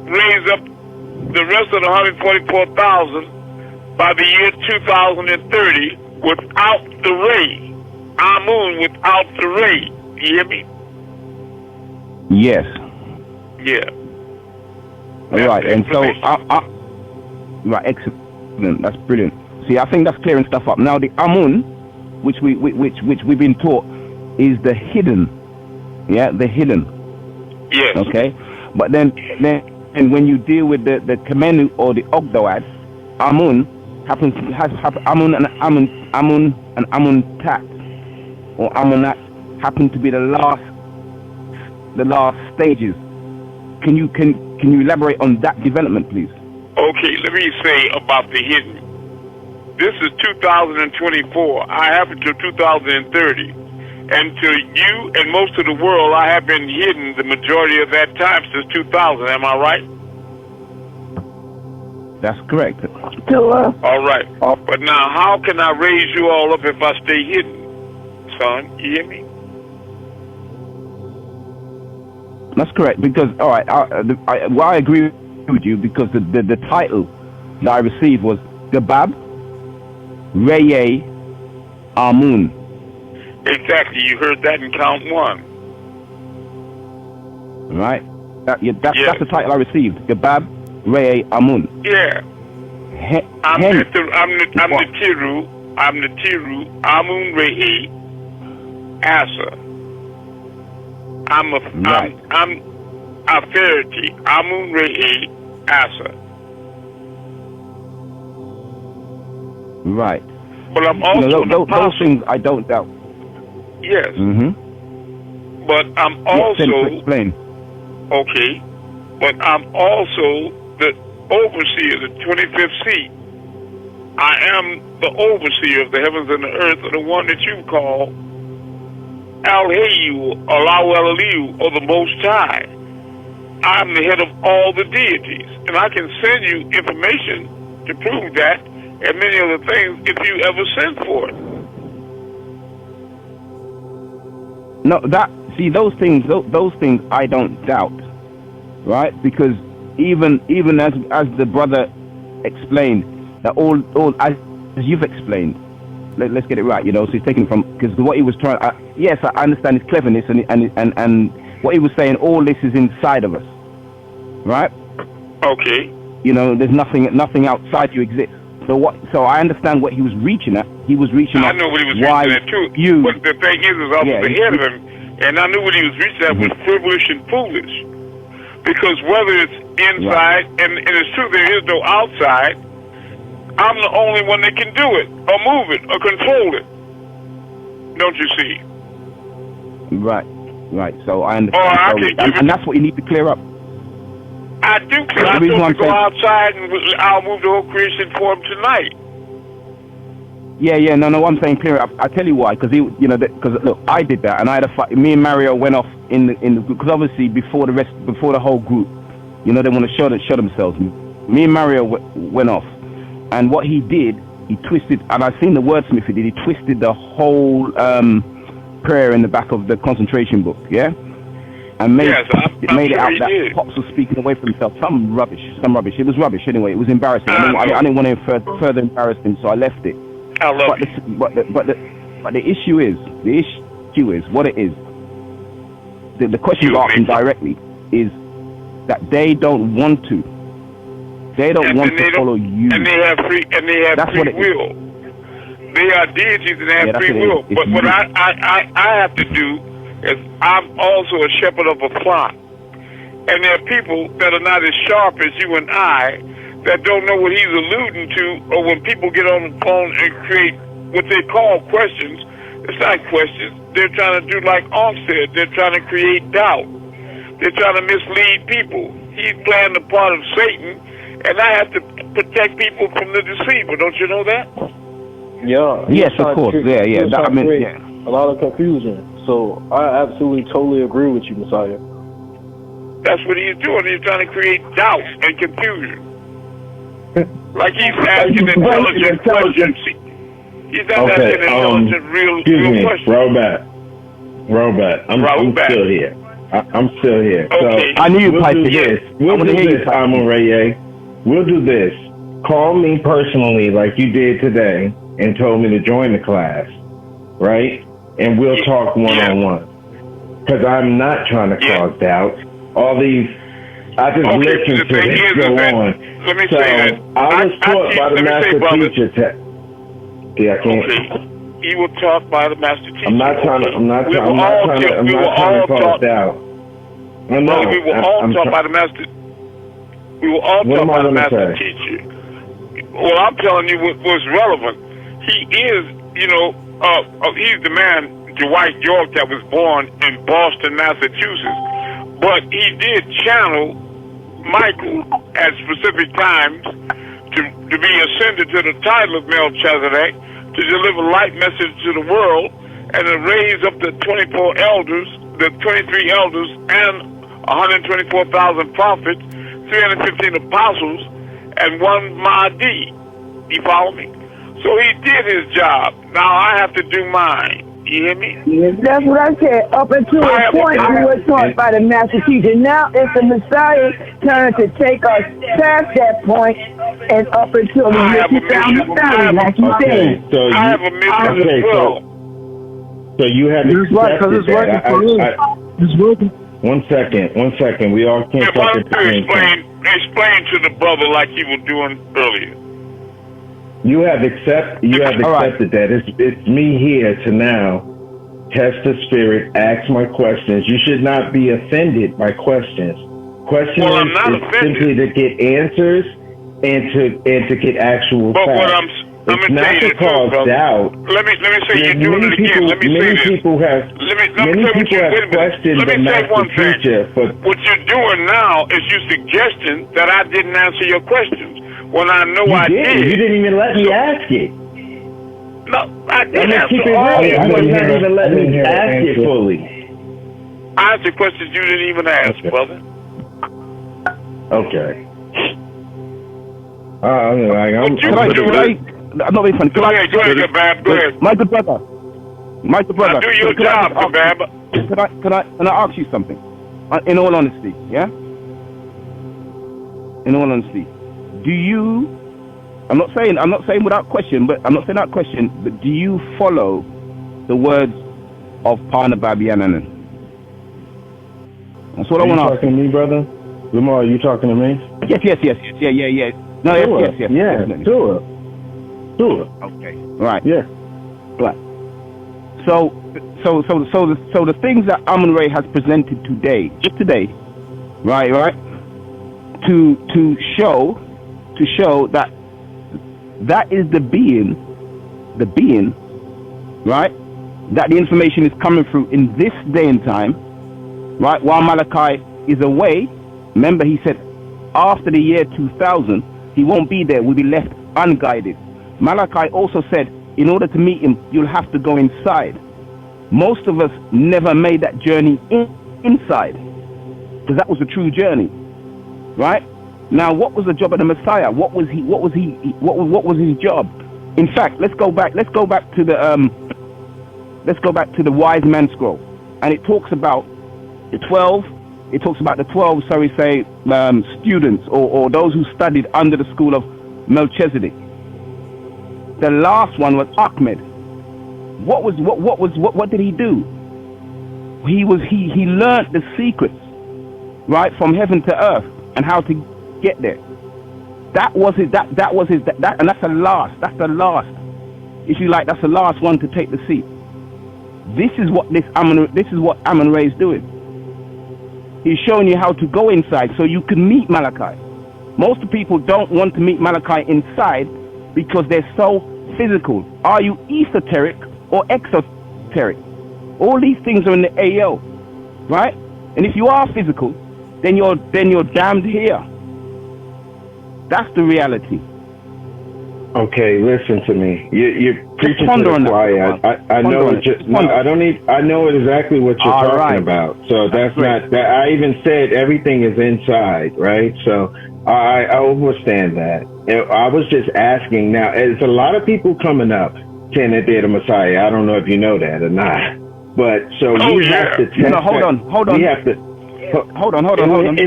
raise up the rest of the 144,000 by the year 2030 without the Ray. Amun without the Ray. You hear me? Yes. Yeah. Right, and so, right, excellent. That's brilliant. See, I think that's clearing stuff up. Now, the Amun, which we've been taught, is the hidden. Yeah, the hidden. Yes. Okay, but then when you deal with the Kemenu or the Ogdoad, Amun has Amun and Amun-Tat or Amunat happen to be the last stages. Can you elaborate on that development, please? Okay, let me say about the hidden. This is 2024. I have until 2030. And to you and most of the world, I have been hidden the majority of that time since 2000. Am I right? That's correct. All right. But now, how can I raise you all up if I stay hidden, son? You hear me? That's correct. Because, all right, I agree with you because the title that I received was Gabab, Rayay, Amun. Exactly. You heard that in count one. Right. That's the title I received. Gabab, Rayay, Amun. Yeah. I'm the Tiru. I'm the Tiru. Amun-Rayay, Asa. I'm Aferity. Amun-Rayay, Asa. Right. But I'm also those things I don't doubt. Yes. Mm-hmm. But I'm also explain. Okay. But I'm also the overseer, the 25th seat. I am the overseer of the heavens and the earth, or the one that you call Al-Hayu, Allahu El-Aliyu, or the Most High. I'm the head of all the deities, and I can send you information to prove that, and many other things if you ever send for it. No, those things I don't doubt. right? Because even as the brother explained, that all as you've explained, let's get it right, so he's taking from, because what he was trying, yes, I understand his cleverness and what he was saying, all this is inside of us, right? Okay. There's nothing outside you exists. So I understand what he was reaching at. He was reaching at. I know what he was reaching at too. But the thing is I was ahead of him, and I knew what he was reaching at was frivolous and foolish. Because whether it's inside, and it's true, there is no outside, I'm the only one that can do it, or move it, or control it. Don't you see? Right. So I understand. And that's what you need to clear up. I do, because I told him to go outside, and I'll move the whole creation for him tonight. Yeah. No. I'm saying clear up. I tell you why. Because because look, I did that, and I had a fight. Me and Mario went off in the group, because obviously before the whole group, they want to show themselves. Me and Mario went off, and what he did, he twisted, and I've seen the wordsmith he did. He twisted the whole prayer in the back of the concentration book. Yeah. And made it out that Pops was speaking away from himself. Some rubbish. It was rubbish anyway. It was embarrassing. I didn't want to further embarrass him, so I left it. I love but the issue is what it is. The question you asked him directly is that they don't want to. They don't want to follow you. And they have free will. They are deities and they have free will. But what I have to do is, I'm also a shepherd of a flock. And there are people that are not as sharp as you and I that don't know what he's alluding to, or when people get on the phone and create what they call questions, it's not questions. They're trying to do like Onk said. They're trying to create doubt. They're trying to mislead people. He's playing the part of Satan, and I have to protect people from the deceiver. Don't you know that? Yeah. Yes, of course. Yeah. A lot of confusion. So I absolutely, totally agree with you, Messiah. That's what he's doing. He's trying to create doubt and confusion. Like he's asking intelligent questions. He's not asking intelligent, real questions. Robot. I'm still here. I'm still here. Okay. So I knew you piped this. We'll do this, Amun-Rayay. We'll do this. Call me personally like you did today and told me to join the class, right? And we'll talk one-on-one. Because I'm not trying to cause doubt. All these, I just listen to this go on. Let me say that. I was taught by the master teacher. I can't. Okay. He will talk by the master teacher. I'm not trying to cause doubt. We will all talk by the master. We will all talk by the master teacher. Well, I'm telling you what was relevant. He is, he's the man, Dwight York, that was born in Boston, Massachusetts. But he did channel Michael at specific times to be ascended to the title of Melchizedek, to deliver light message to the world, and to raise up the 24 elders, the 23 elders, and 124,000 prophets, 315 apostles, and one Mahdi. You follow me? So he did his job. Now I have to do mine. You hear me? Yes, that's what I said. Up until a point, we were taught by the master teacher. Now it's the Messiah's turn to take us past that point and up until we get down the valley, like you said. So I have a mission as well. So you have accepted that. It's working. One second. We all can't talk at the same time. Explain to the brother like he was doing earlier. You have accepted that. It's me here to now test the spirit, ask my questions. You should not be offended by questions. Questions is simply to get answers and to get actual facts. But it's not to cause doubt. Let me say you're doing it again. Let me say this. Many people have questioned the master teacher. What you're doing now is you suggesting that I didn't answer your questions. When I know I did. You didn't even let me ask it. No, I didn't answer all your questions. You didn't even let me ask it fully. I answered questions you didn't even ask, brother. Okay. I'm not being funny. Go ahead, Gabab. Go ahead. My good brother. Now do your job, Gabab. Can I ask you something? In all honesty, yeah? in all honesty, do you? I'm not saying without question, but do you follow the words of Partner Babi Ananan? That's what I want to ask. Are you talking to me, brother? Lamar, are you talking to me? Yes. Yeah. No, sure. yes. Yeah, definitely. Sure. Okay. Right. Yeah. Right. So the things that Amun-Rayay has presented today, just today, right, to show that is the being, right, that the information is coming through in this day and time, right, while Malachi is away. Remember, he said after the year 2000, he won't be there, we'll be left unguided. Malachi also said, in order to meet him, you'll have to go inside. Most of us never made that journey inside, because that was a true journey, right? Now, what was the job of the Messiah? What was his job? In fact, let's go back to the wise man scroll, and it talks about the 12. It talks about the 12, students or those who studied under the school of Melchizedek. The last one was Ahmed. What did he do? He learned the secrets, right, from heaven to earth and how to get there. That was his, and that's the last, if you like, that's the last one to take the seat. This is what Amun-Rayay is doing. He's showing you how to go inside so you can meet Malachi. Most people don't want to meet Malachi inside because they're so physical. Are you esoteric or exoteric? All these things are in the AO, right? And if you are physical, then you're damned here. That's the reality. Okay, listen to me. You're preaching to the choir. I know I know exactly what you're talking about. So that's not that. I even said everything is inside, right? So I understand that. I was just asking. Now, there's a lot of people coming up saying that they're the Messiah. I don't know if you know that or not. But so we have to test. No, hold on. We have to. Hold on. Hold on.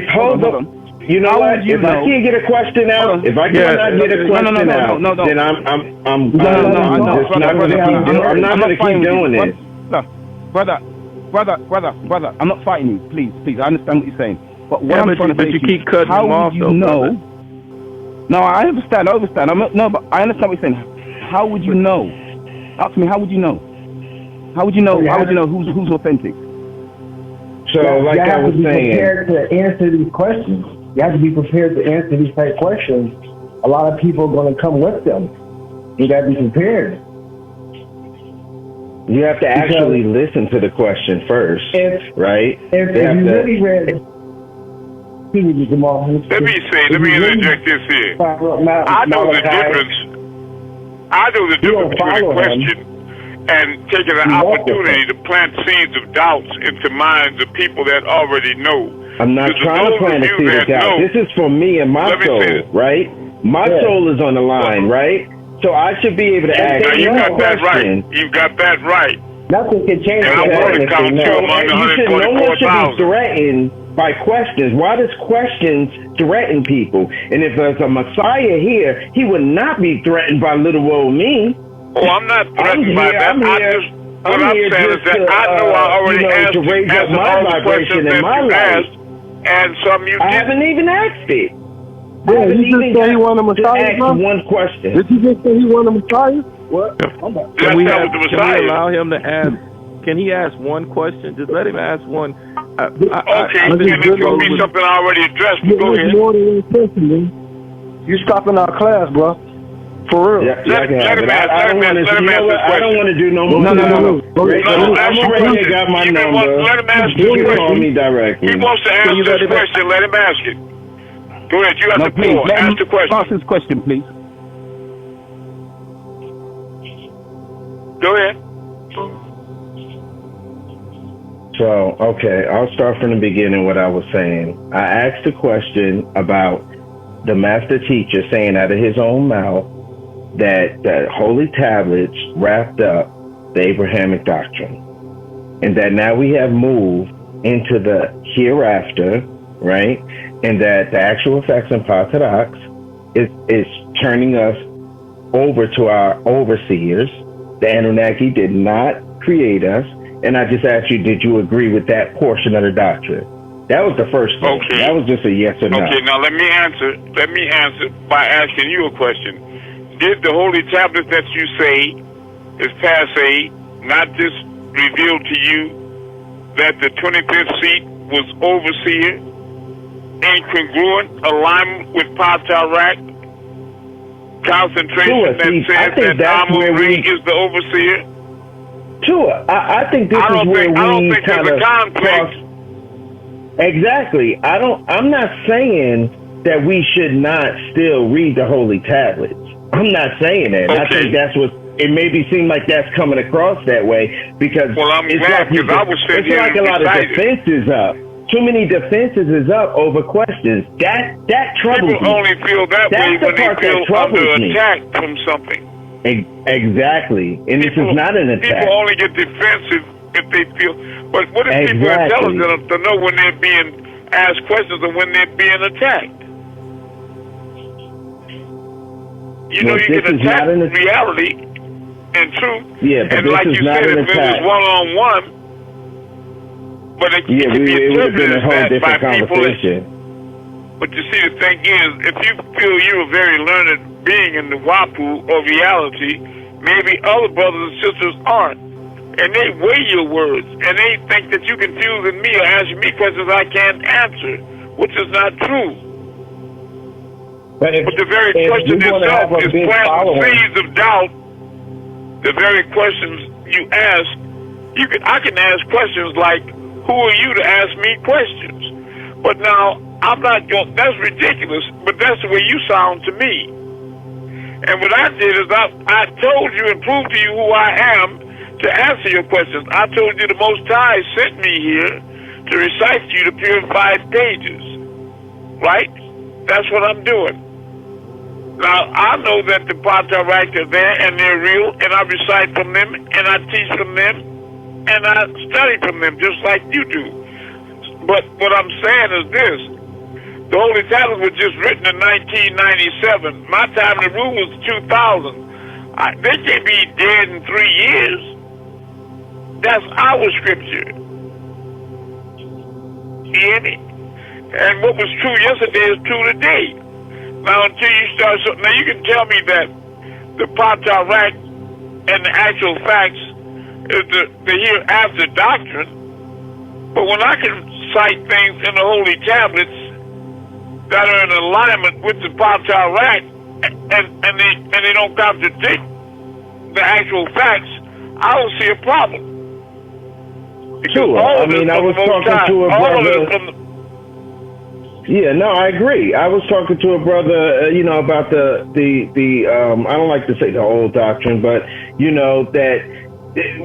You know what? If I can't get a question out, if I cannot get a question out, then I'm not going to keep doing this. Brother, I'm not fighting you. Please. I understand what you're saying. But what I'm trying to say, you keep cutting how him off, would you though, know? brother. No, I understand. But I understand what you're saying. How would you know? Ask me. How would you know? How would you know who's authentic? So, like I was saying, you have to be prepared to answer these questions. You have to be prepared to answer these type of questions. A lot of people are going to come with them. You got to be prepared. You have to actually listen to the question first, right? If you really read, let me interject this here. I know the difference. I know the difference between a question and taking an opportunity to plant seeds of doubts into minds of people that already know. I'm not trying to plant a seed of doubt. This is for me and my soul, right? My soul is on the line, right? So I should be able to ask you got that right. You got that right. Nothing can change. And I want to count you among the 144,000. No one should be threatened by questions. Why does questions threaten people? And if there's a Messiah here, he would not be threatened by little old me. Oh, I'm not threatened by that. What I'm saying is that I know I already asked to raise up my vibration in my life. And some you I haven't even asked it. Yeah, you just say he want a Messiah? Ask one question. Did you just say he want a Messiah? What? Can we allow him to ask? Can he ask one question? Just let him ask one. Okay, this will be something I already addressed. Go ahead. More than one question, man. You stopping our class, bro. For real. Let him ask this question. I don't want to do no more. No. I'm already got my number. Let him ask this question. Call me directly. He wants to ask this question. Let him ask it. Go ahead. You have the floor. Ask the question. Ask his question, please. Go ahead. So, okay, I'll start from the beginning what I was saying. I asked a question about the master teacher saying out of his own mouth that holy tablets wrapped up the Abrahamic doctrine. And that now we have moved into the hereafter, right? and that the actual facts and Patadox is turning us over to our overseers. The Anunnaki did not create us. And I just asked you, did you agree with that portion of the doctrine? That was the first thing. Okay. That was just a yes or no. Okay, now let me answer by asking you a question. Did the holy tablet that you say is passe not just reveal to you that the 25th seat was overseer, incongruent, alignment with Patarak, concentration that says that Amun-Rayay is the overseer? Sure. I think this is where we kind of cross. Exactly. I'm not saying that we should not still read the holy tablets. I'm not saying that. Okay. I think that's what it maybe seem like that's coming across that way because I'm glad because I was sitting here like a lot of defenses up. Too many defenses is up over questions. That troubles me. People only feel that way when they feel under attack from something. Exactly. And this is not an attack. People only get defensive if they feel. But what if people are intelligent enough to know when they're being asked questions and when they're being attacked? You know, you can attack reality and truth. Yeah, but and like you said, if it was one-on-one, but it can be interpreted as that by people. But you see, the thing is, if you feel you're a very learned being in the Wapu or reality, maybe other brothers and sisters aren't. And they weigh your words, and they think that you're confusing me or asking me questions I can't answer, which is not true. But the very question itself is planting seeds of doubt. The very questions you ask, I can ask questions like, who are you to ask me questions? But now, I'm not going, that's ridiculous, but that's the way you sound to me. And what I did is I told you and proved to you who I am to answer your questions. I told you the Most High sent me here to recite to you the purified pages. Right? That's what I'm doing. Now, I know that the Patarak are there and they're real, and I recite from them, and I teach from them, and I study from them just like you do. But what I'm saying is this. The Holy Tablets was just written in 1997. My time to rule was 2000. They can't be dead in 3 years. That's our scripture. And what was true yesterday is true today. Now, until you start, now you can tell me that the Patarak and the actual facts is the hereafter doctrine, but when I can cite things in the Holy Tablets that are in alignment with the Patarak and they don't contradict the actual facts, I don't see a problem. Sure. I mean, I was talking to a brother. Yeah, no, I agree. I was talking to a brother, about the I don't like to say the old doctrine, but that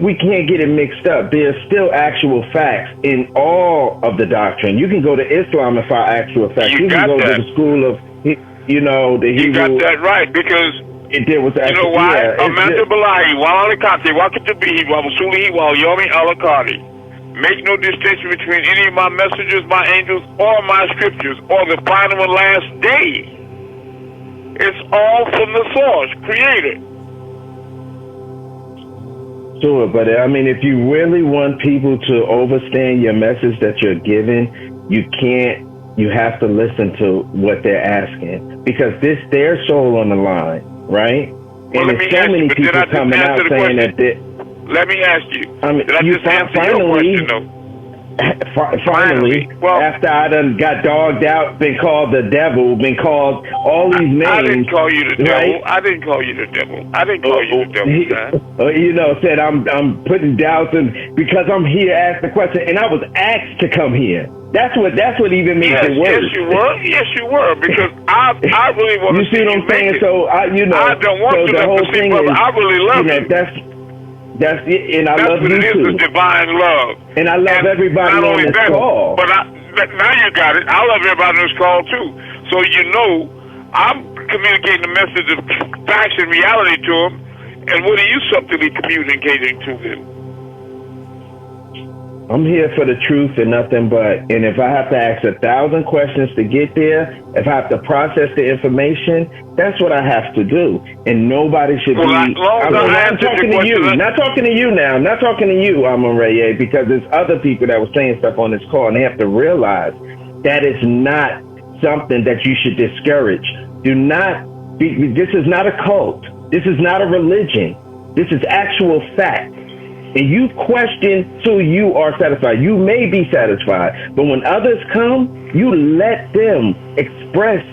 we can't get it mixed up. There's still actual facts in all of the doctrine. You can go to Islam and find actual facts. You can go to the school of, the Hebrew. You got that right, because there was actually, you know why? Amanda Balahi, Walalakati, Wakatabihi, Wabasulihi, Yomi Alakati. Make no distinction between any of my messengers, my angels, or my scriptures, or the final and last day. It's all from the source, creator. Sure, but I mean, if you really want people to understand your message that you're giving, you have to listen to what they're asking, because their soul on the line, right? Well, and there's so many people coming out saying that let me ask you. Did I just answer your question, though? Finally, after I done got dogged out, been called the devil, been called all these names. I didn't call you the devil. Right? I didn't call you the devil. I didn't call you the devil, man. Said I'm putting doubts in because I'm here to ask the question, and I was asked to come here. That's what even makes it worse. Yes, you were, because I really want to see what I'm saying. So I don't want the whole thing is, I really love you. That's it, and I love you too. It's divine love, and I love everybody on this call. But now you got it. I love everybody on this call too. So I'm communicating the message of facts and reality to them. And what are you subtly communicating to them? I'm here for the truth and nothing but. And if I have to ask 1,000 questions to get there, if I have to process the information, that's what I have to do. And nobody should be. I'm talking to you, not talking to you now, not talking to you, Amun-Rayay, because there's other people that were saying stuff on this call, and they have to realize that is not something that you should discourage. Do not be. This is not a cult. This is not a religion. This is actual fact. And you question till you are satisfied. You may be satisfied, but when others come, you let them express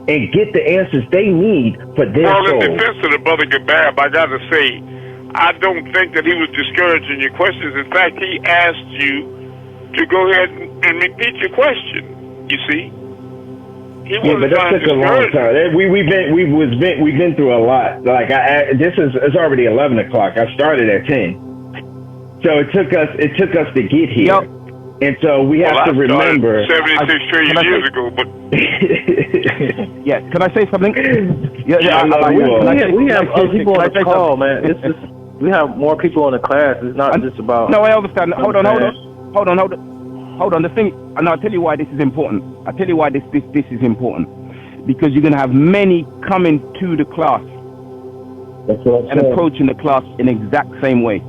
and get the answers they need for their soul. Well, in defense of the brother Gabab, I got to say, I don't think that he was discouraging your questions. In fact, he asked you to go ahead and repeat your question. You see? Yeah, but that took a long time. We've been through a lot. Like it's already 11 o'clock. I started at 10. So it took us to get here. Yep. And so we have to remember 76 trillion years ago, but yeah, can I say something? We have other people on the call, man. It's just we have more people in the class. It's not just about. No, I understand. Hold on. The thing, and I'll tell you why this is important. I'll tell you why this is important. Because you're going to have many coming to the class and approaching the class in the exact same way.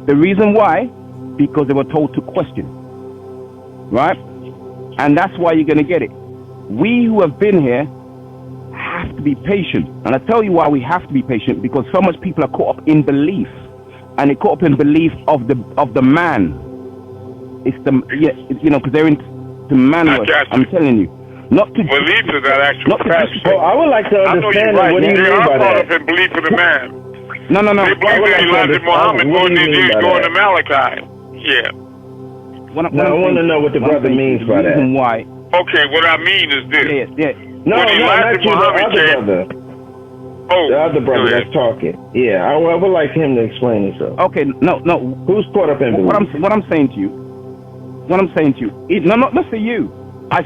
The reason why, because they were told to question, right? And that's why you're going to get it. We who have been here have to be patient. And I tell you why we have to be patient, because so much people are caught up in belief. And they're caught up in belief of the man. It's because they're into man work. I'm telling you. Not to belief is that actual fact. Well, I would like to understand what do you mean by that? I'm caught up in belief of the man. No. They believe that Elijah Muhammad more than they going to Malachi. Yeah. I want to know what the brother means by that. Why? Okay, what I mean is this. Yeah. No, not you, the other brother. Oh, the other brother that's talking. Yeah, I would like him to explain himself. Okay, no. Who's caught up in belief? What I'm saying to you. Not necessarily you. I'm not saying you. I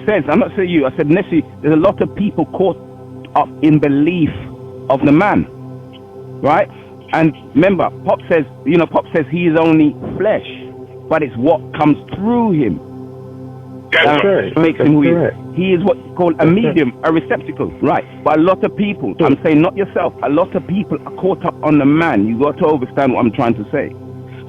said necessarily there's a lot of people caught up in belief of the man. Right? And remember, Pop says he is only flesh, but it's what comes through him that makes him who he is. He is what's called a medium, a receptacle, right? But a lot of people, I'm saying not yourself, a lot of people are caught up on the man. You got to understand what I'm trying to say.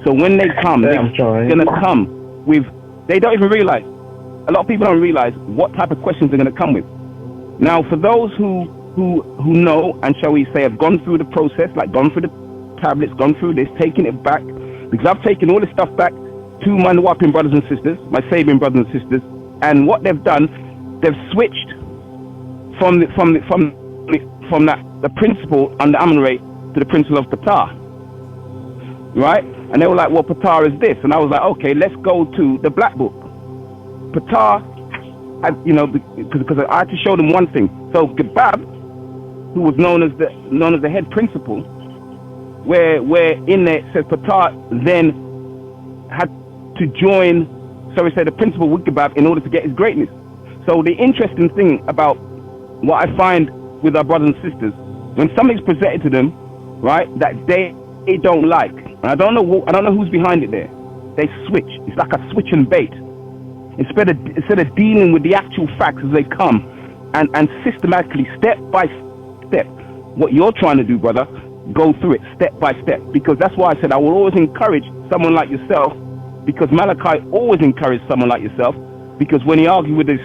So when they come, they're going to come with, they don't even realize, a lot of people don't realize what type of questions they're going to come with. Now, for those who know, and shall we say, have gone through the process, like gone through the tablets, gone through this, taking it back, because I've taken all this stuff back to my Nwapian brothers and sisters, my Sabian brothers and sisters, and what they've done, they've switched from the principle under Amun-Rayay to the principle of Ptah, right? And they were like, well, Ptah is this, and I was like, okay, let's go to the Black Book. Ptah, because I had to show them one thing. So Gabab, who was known as the head principal, where in there it says Ptah then had to join, so we say the principal with Gabab in order to get his greatness. So the interesting thing about what I find with our brothers and sisters, when something's presented to them, right, that they don't like, and I don't know who's behind it there, they switch. It's like a switch and bait. Instead of dealing with the actual facts as they come, and systematically, step by step, what you're trying to do, brother, go through it step by step. Because that's why I said I will always encourage someone like yourself, because Malachi always encouraged someone like yourself, because when he argued with his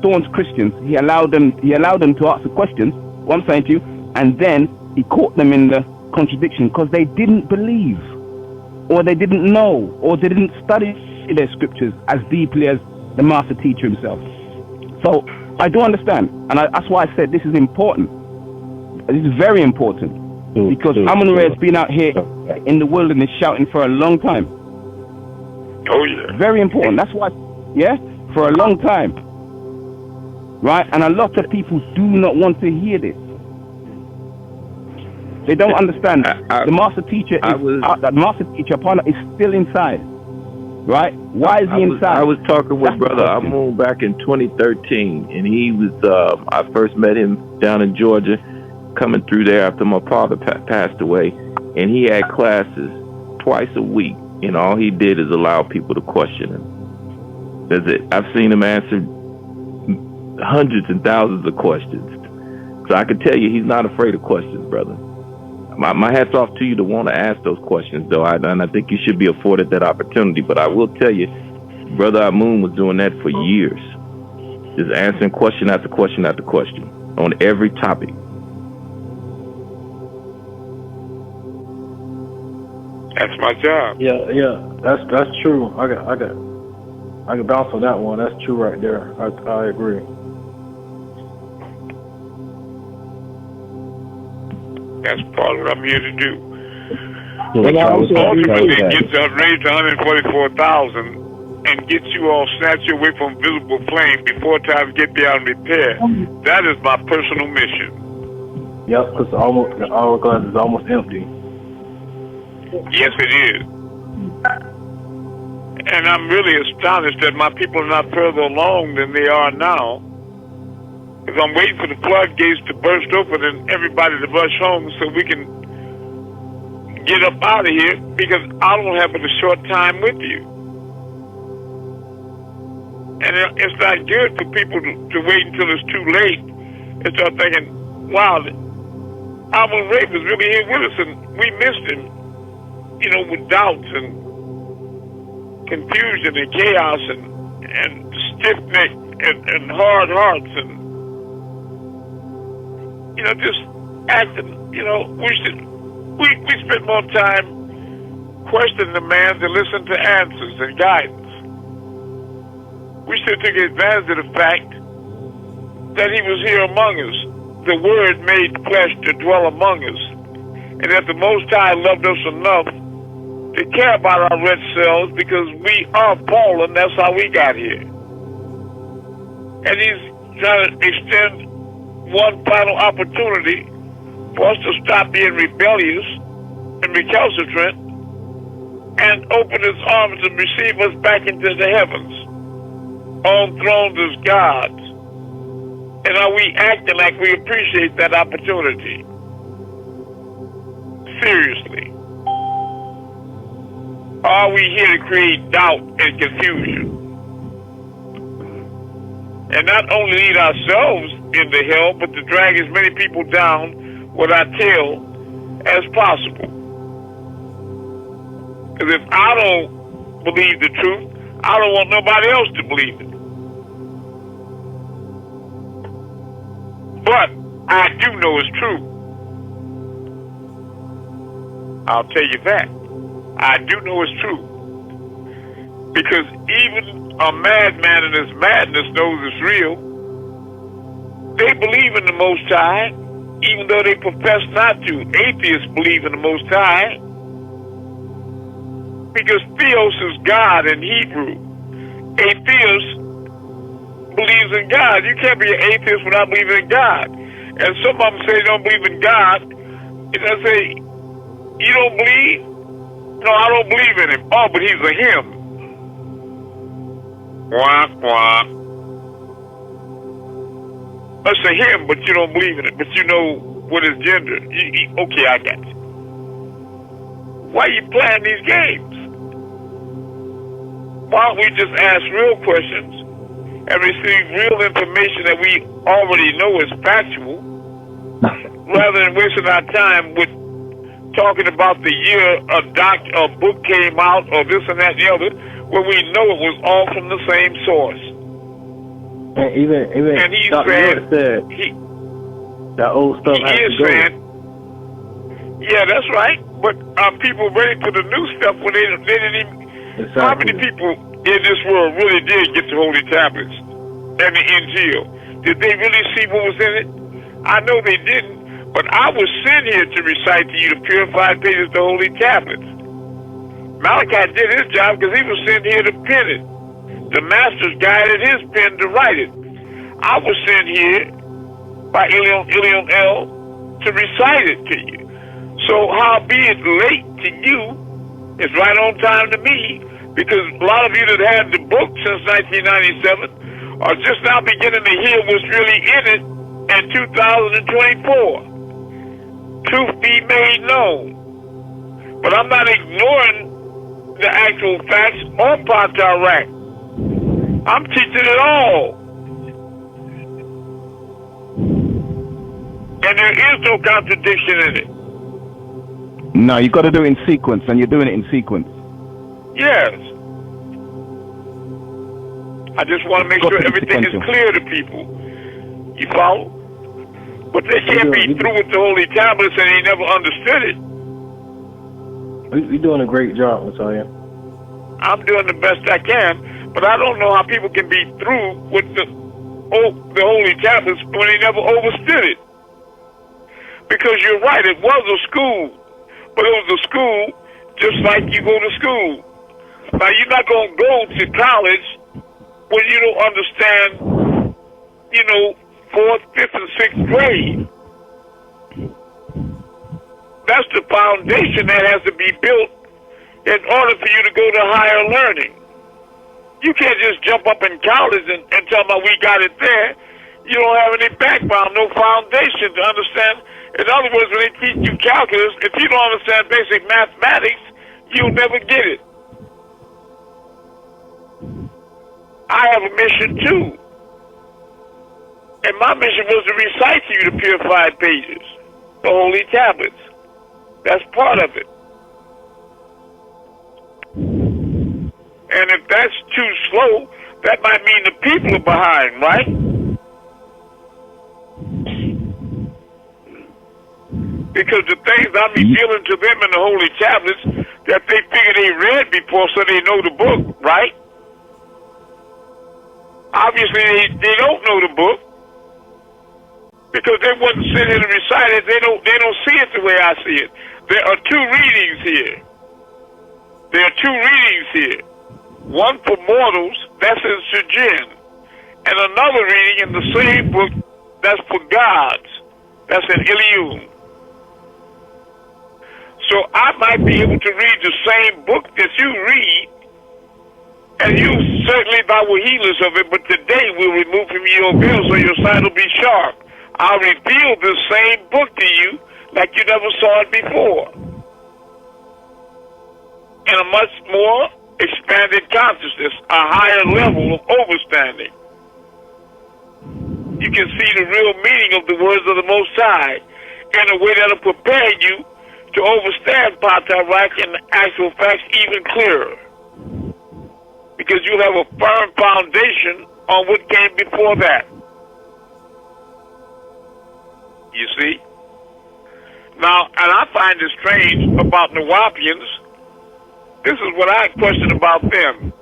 staunch Christians, he allowed them to ask the questions, what I'm saying to you, and then he caught them in the contradiction because they didn't believe, or they didn't know, or they didn't study their scriptures as deeply as the master teacher himself. So I do understand, and that's why I said this is important. This is very important, because Amun-Rayay has been out here in the wilderness shouting for a long time. Oh yeah. Very important. That's why, for a long time, right? And a lot of people do not want to hear this. They don't understand. The master teacher partner is still inside. Right? Why is he inside? I was talking with Brother Amun back in 2013, and he was, I first met him down in Georgia, coming through there after my father passed away, and he had classes twice a week and all he did is allow people to question him. That's it. I've seen him answer hundreds and thousands of questions. So I can tell you he's not afraid of questions, brother. My hat's off to you to want to ask those questions, though, and I think you should be afforded that opportunity. But I will tell you, Brother Amun was doing that for years, just answering question after question after question on every topic. That's my job. Yeah, that's true. I can bounce on that one. That's true right there. I agree. That's part of what I'm here to do. Ultimately, get to raise 144,000 and get you all snatched away from visible flame before time get beyond repair. That is my personal mission. Yep, because the hourglass is almost empty. Yes, it is. And I'm really astonished that my people are not further along than they are now. Because I'm waiting for the floodgates to burst open and everybody to rush home so we can get up out of here, because I don't have but a short time with you. And it's not good for people to wait until it's too late and start thinking, wow, Amun-Rayay was really here with us and we missed him, with doubts and confusion and chaos and stiff-neck and hard hearts and just acting, we spend more time questioning the man than listen to answers and guidance. We should take advantage of the fact that he was here among us, the Word made flesh to dwell among us, and that the Most High loved us enough to care about our red cells because we are fallen. That's how we got here. And he's trying to extend one final opportunity for us to stop being rebellious and recalcitrant and open his arms and receive us back into the heavens, on thrones as gods. And are we acting like we appreciate that opportunity? Seriously. Are we here to create doubt and confusion? And not only lead ourselves into hell, but to drag as many people down with our tail as possible. Because if I don't believe the truth, I don't want nobody else to believe it. But I do know it's true. I'll tell you that. I do know it's true. Because even a madman in his madness knows it's real. They believe in the Most High, even though they profess not to. Atheists believe in the Most High. Because Theos is God in Hebrew. Atheist believes in God. You can't be an atheist without believing in God. And some of them say they don't believe in God. And I say, you don't believe? No, I don't believe in him. Oh, but he's a him. Quack, quack. That's a him, but you don't believe in it. But you know what his gender. Okay, I got you. Why are you playing these games? Why don't we just ask real questions and receive real information that we already know is factual, rather than wasting our time with talking about the year a book came out or this and that and the other, where we know it was all from the same source. And even he's Dr. saying, said that old stuff has to go. Yeah, that's right. But are people ready for the new stuff when they didn't even... Exactly. How many people in this world really did get the Holy Tablets and the Injil? Did they really see what was in it? I know they didn't, but I was sent here to recite to you the purified pages of the Holy Tablets. Malachi did his job because he was sent here to pen it. The masters guided his pen to write it. I was sent here by Ilion El to recite it to you. So how be it late to you, it's right on time to me, because a lot of you that had the book since 1997 are just now beginning to hear what's really in it in 2024. Truth be made known. But I'm not ignoring the actual facts on Patarak. I'm teaching it all. And there is no contradiction in it. No, you got to do it in sequence, and you're doing it in sequence. Yes. I just want to make sure everything is clear to people. You follow? But they can't be through with the Holy Tablets and they never understood it. You're doing a great job, Messiah. I'm doing the best I can, but I don't know how people can be through with the Holy Tablets when they never understood it. Because you're right, it was a school, but it was a school just like you go to school. Now, you're not going to go to college when you don't understand, 4th, 5th, and 6th grade. That's the foundation that has to be built in order for you to go to higher learning. You can't just jump up in college and tell me we got it there. You don't have any background, no foundation to understand. In other words, when they teach you calculus, if you don't understand basic mathematics, you'll never get it. I have a mission too. And my mission was to recite to you the purified pages, the holy tablets. That's part of it. And if that's too slow, that might mean the people are behind, right? Because the things I'm revealing to them in the holy tablets that they figure they read before so they know the book, right? Obviously, they don't know the book because they wouldn't sit here and recite it. They don't see it the way I see it. There are two readings here. One for mortals, that's in Sujin, and another reading in the same book, that's for gods, that's in Ilium. So I might be able to read the same book that you read, and you certainly by were healers of it, but today we'll remove from your veil so your sight will be sharp. I'll reveal the same book to you like you never saw it before. In a much more expanded consciousness, a higher level of understanding. You can see the real meaning of the words of the Most High in a way that will prepare you to understand Patarak and the actual facts even clearer. Because you'll have a firm foundation on what came before that. You see? Now, and I find it strange about Nawapians. This is what I question about them.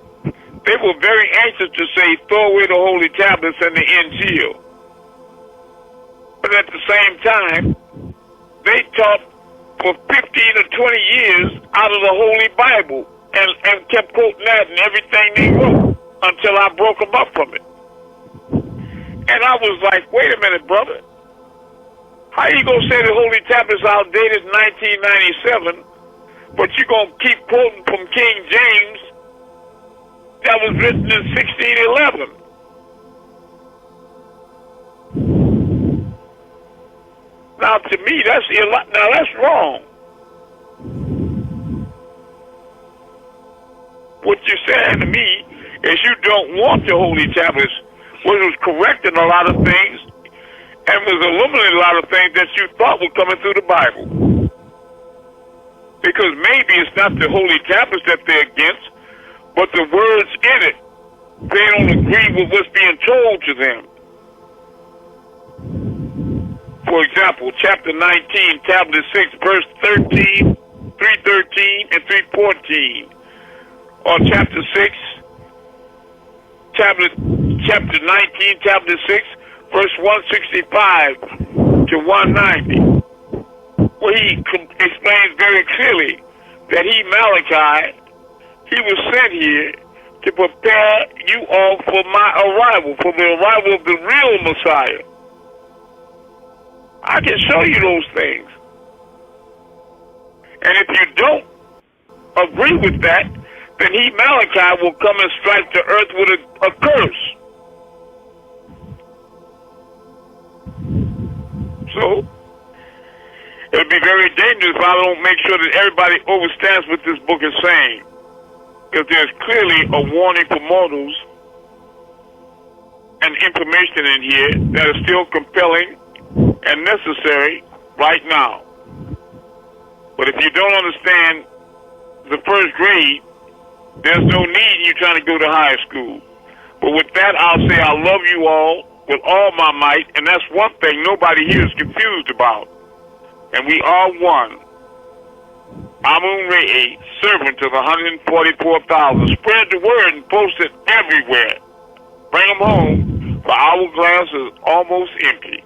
They were very anxious to say, throw away the holy tablets and the Injil. But at the same time, they taught for 15 or 20 years out of the Holy Bible and kept quoting that in everything they wrote until I broke them up from it. And I was like, wait a minute, brother. How you going to say the Holy Tablets outdated in 1997, but you're going to keep quoting from King James that was written in 1611? Now, to me, that's wrong. What you're saying to me is you don't want the Holy Tablets, which was correcting a lot of things and was illuminating a lot of things that you thought were coming through the Bible. Because maybe it's not the Holy Tablets that they're against, but the words in it. They don't agree with what's being told to them. For example, chapter 19, tablet 6, verse 13, 313, and 314. Or chapter 6, chapter 19, tablet 6, verse 165 to 190, where he explains very clearly that Malachi, he was sent here to prepare you all for my arrival, for the arrival of the real Messiah. I can show you those things. And if you don't agree with that, then Malachi will come and strike the earth with a curse. So, it would be very dangerous if I don't make sure that everybody understands what this book is saying. because there's clearly a warning for mortals and information in here that is still compelling and necessary right now. But if you don't understand the first grade, there's no need in you trying to go to high school. But with that, I'll say I love you all with all my might, and that's one thing nobody here is confused about. And we are one. Amun-Rayay, servant of the 144,000. Spread the word and post it everywhere. Bring them home, for our glass is almost empty.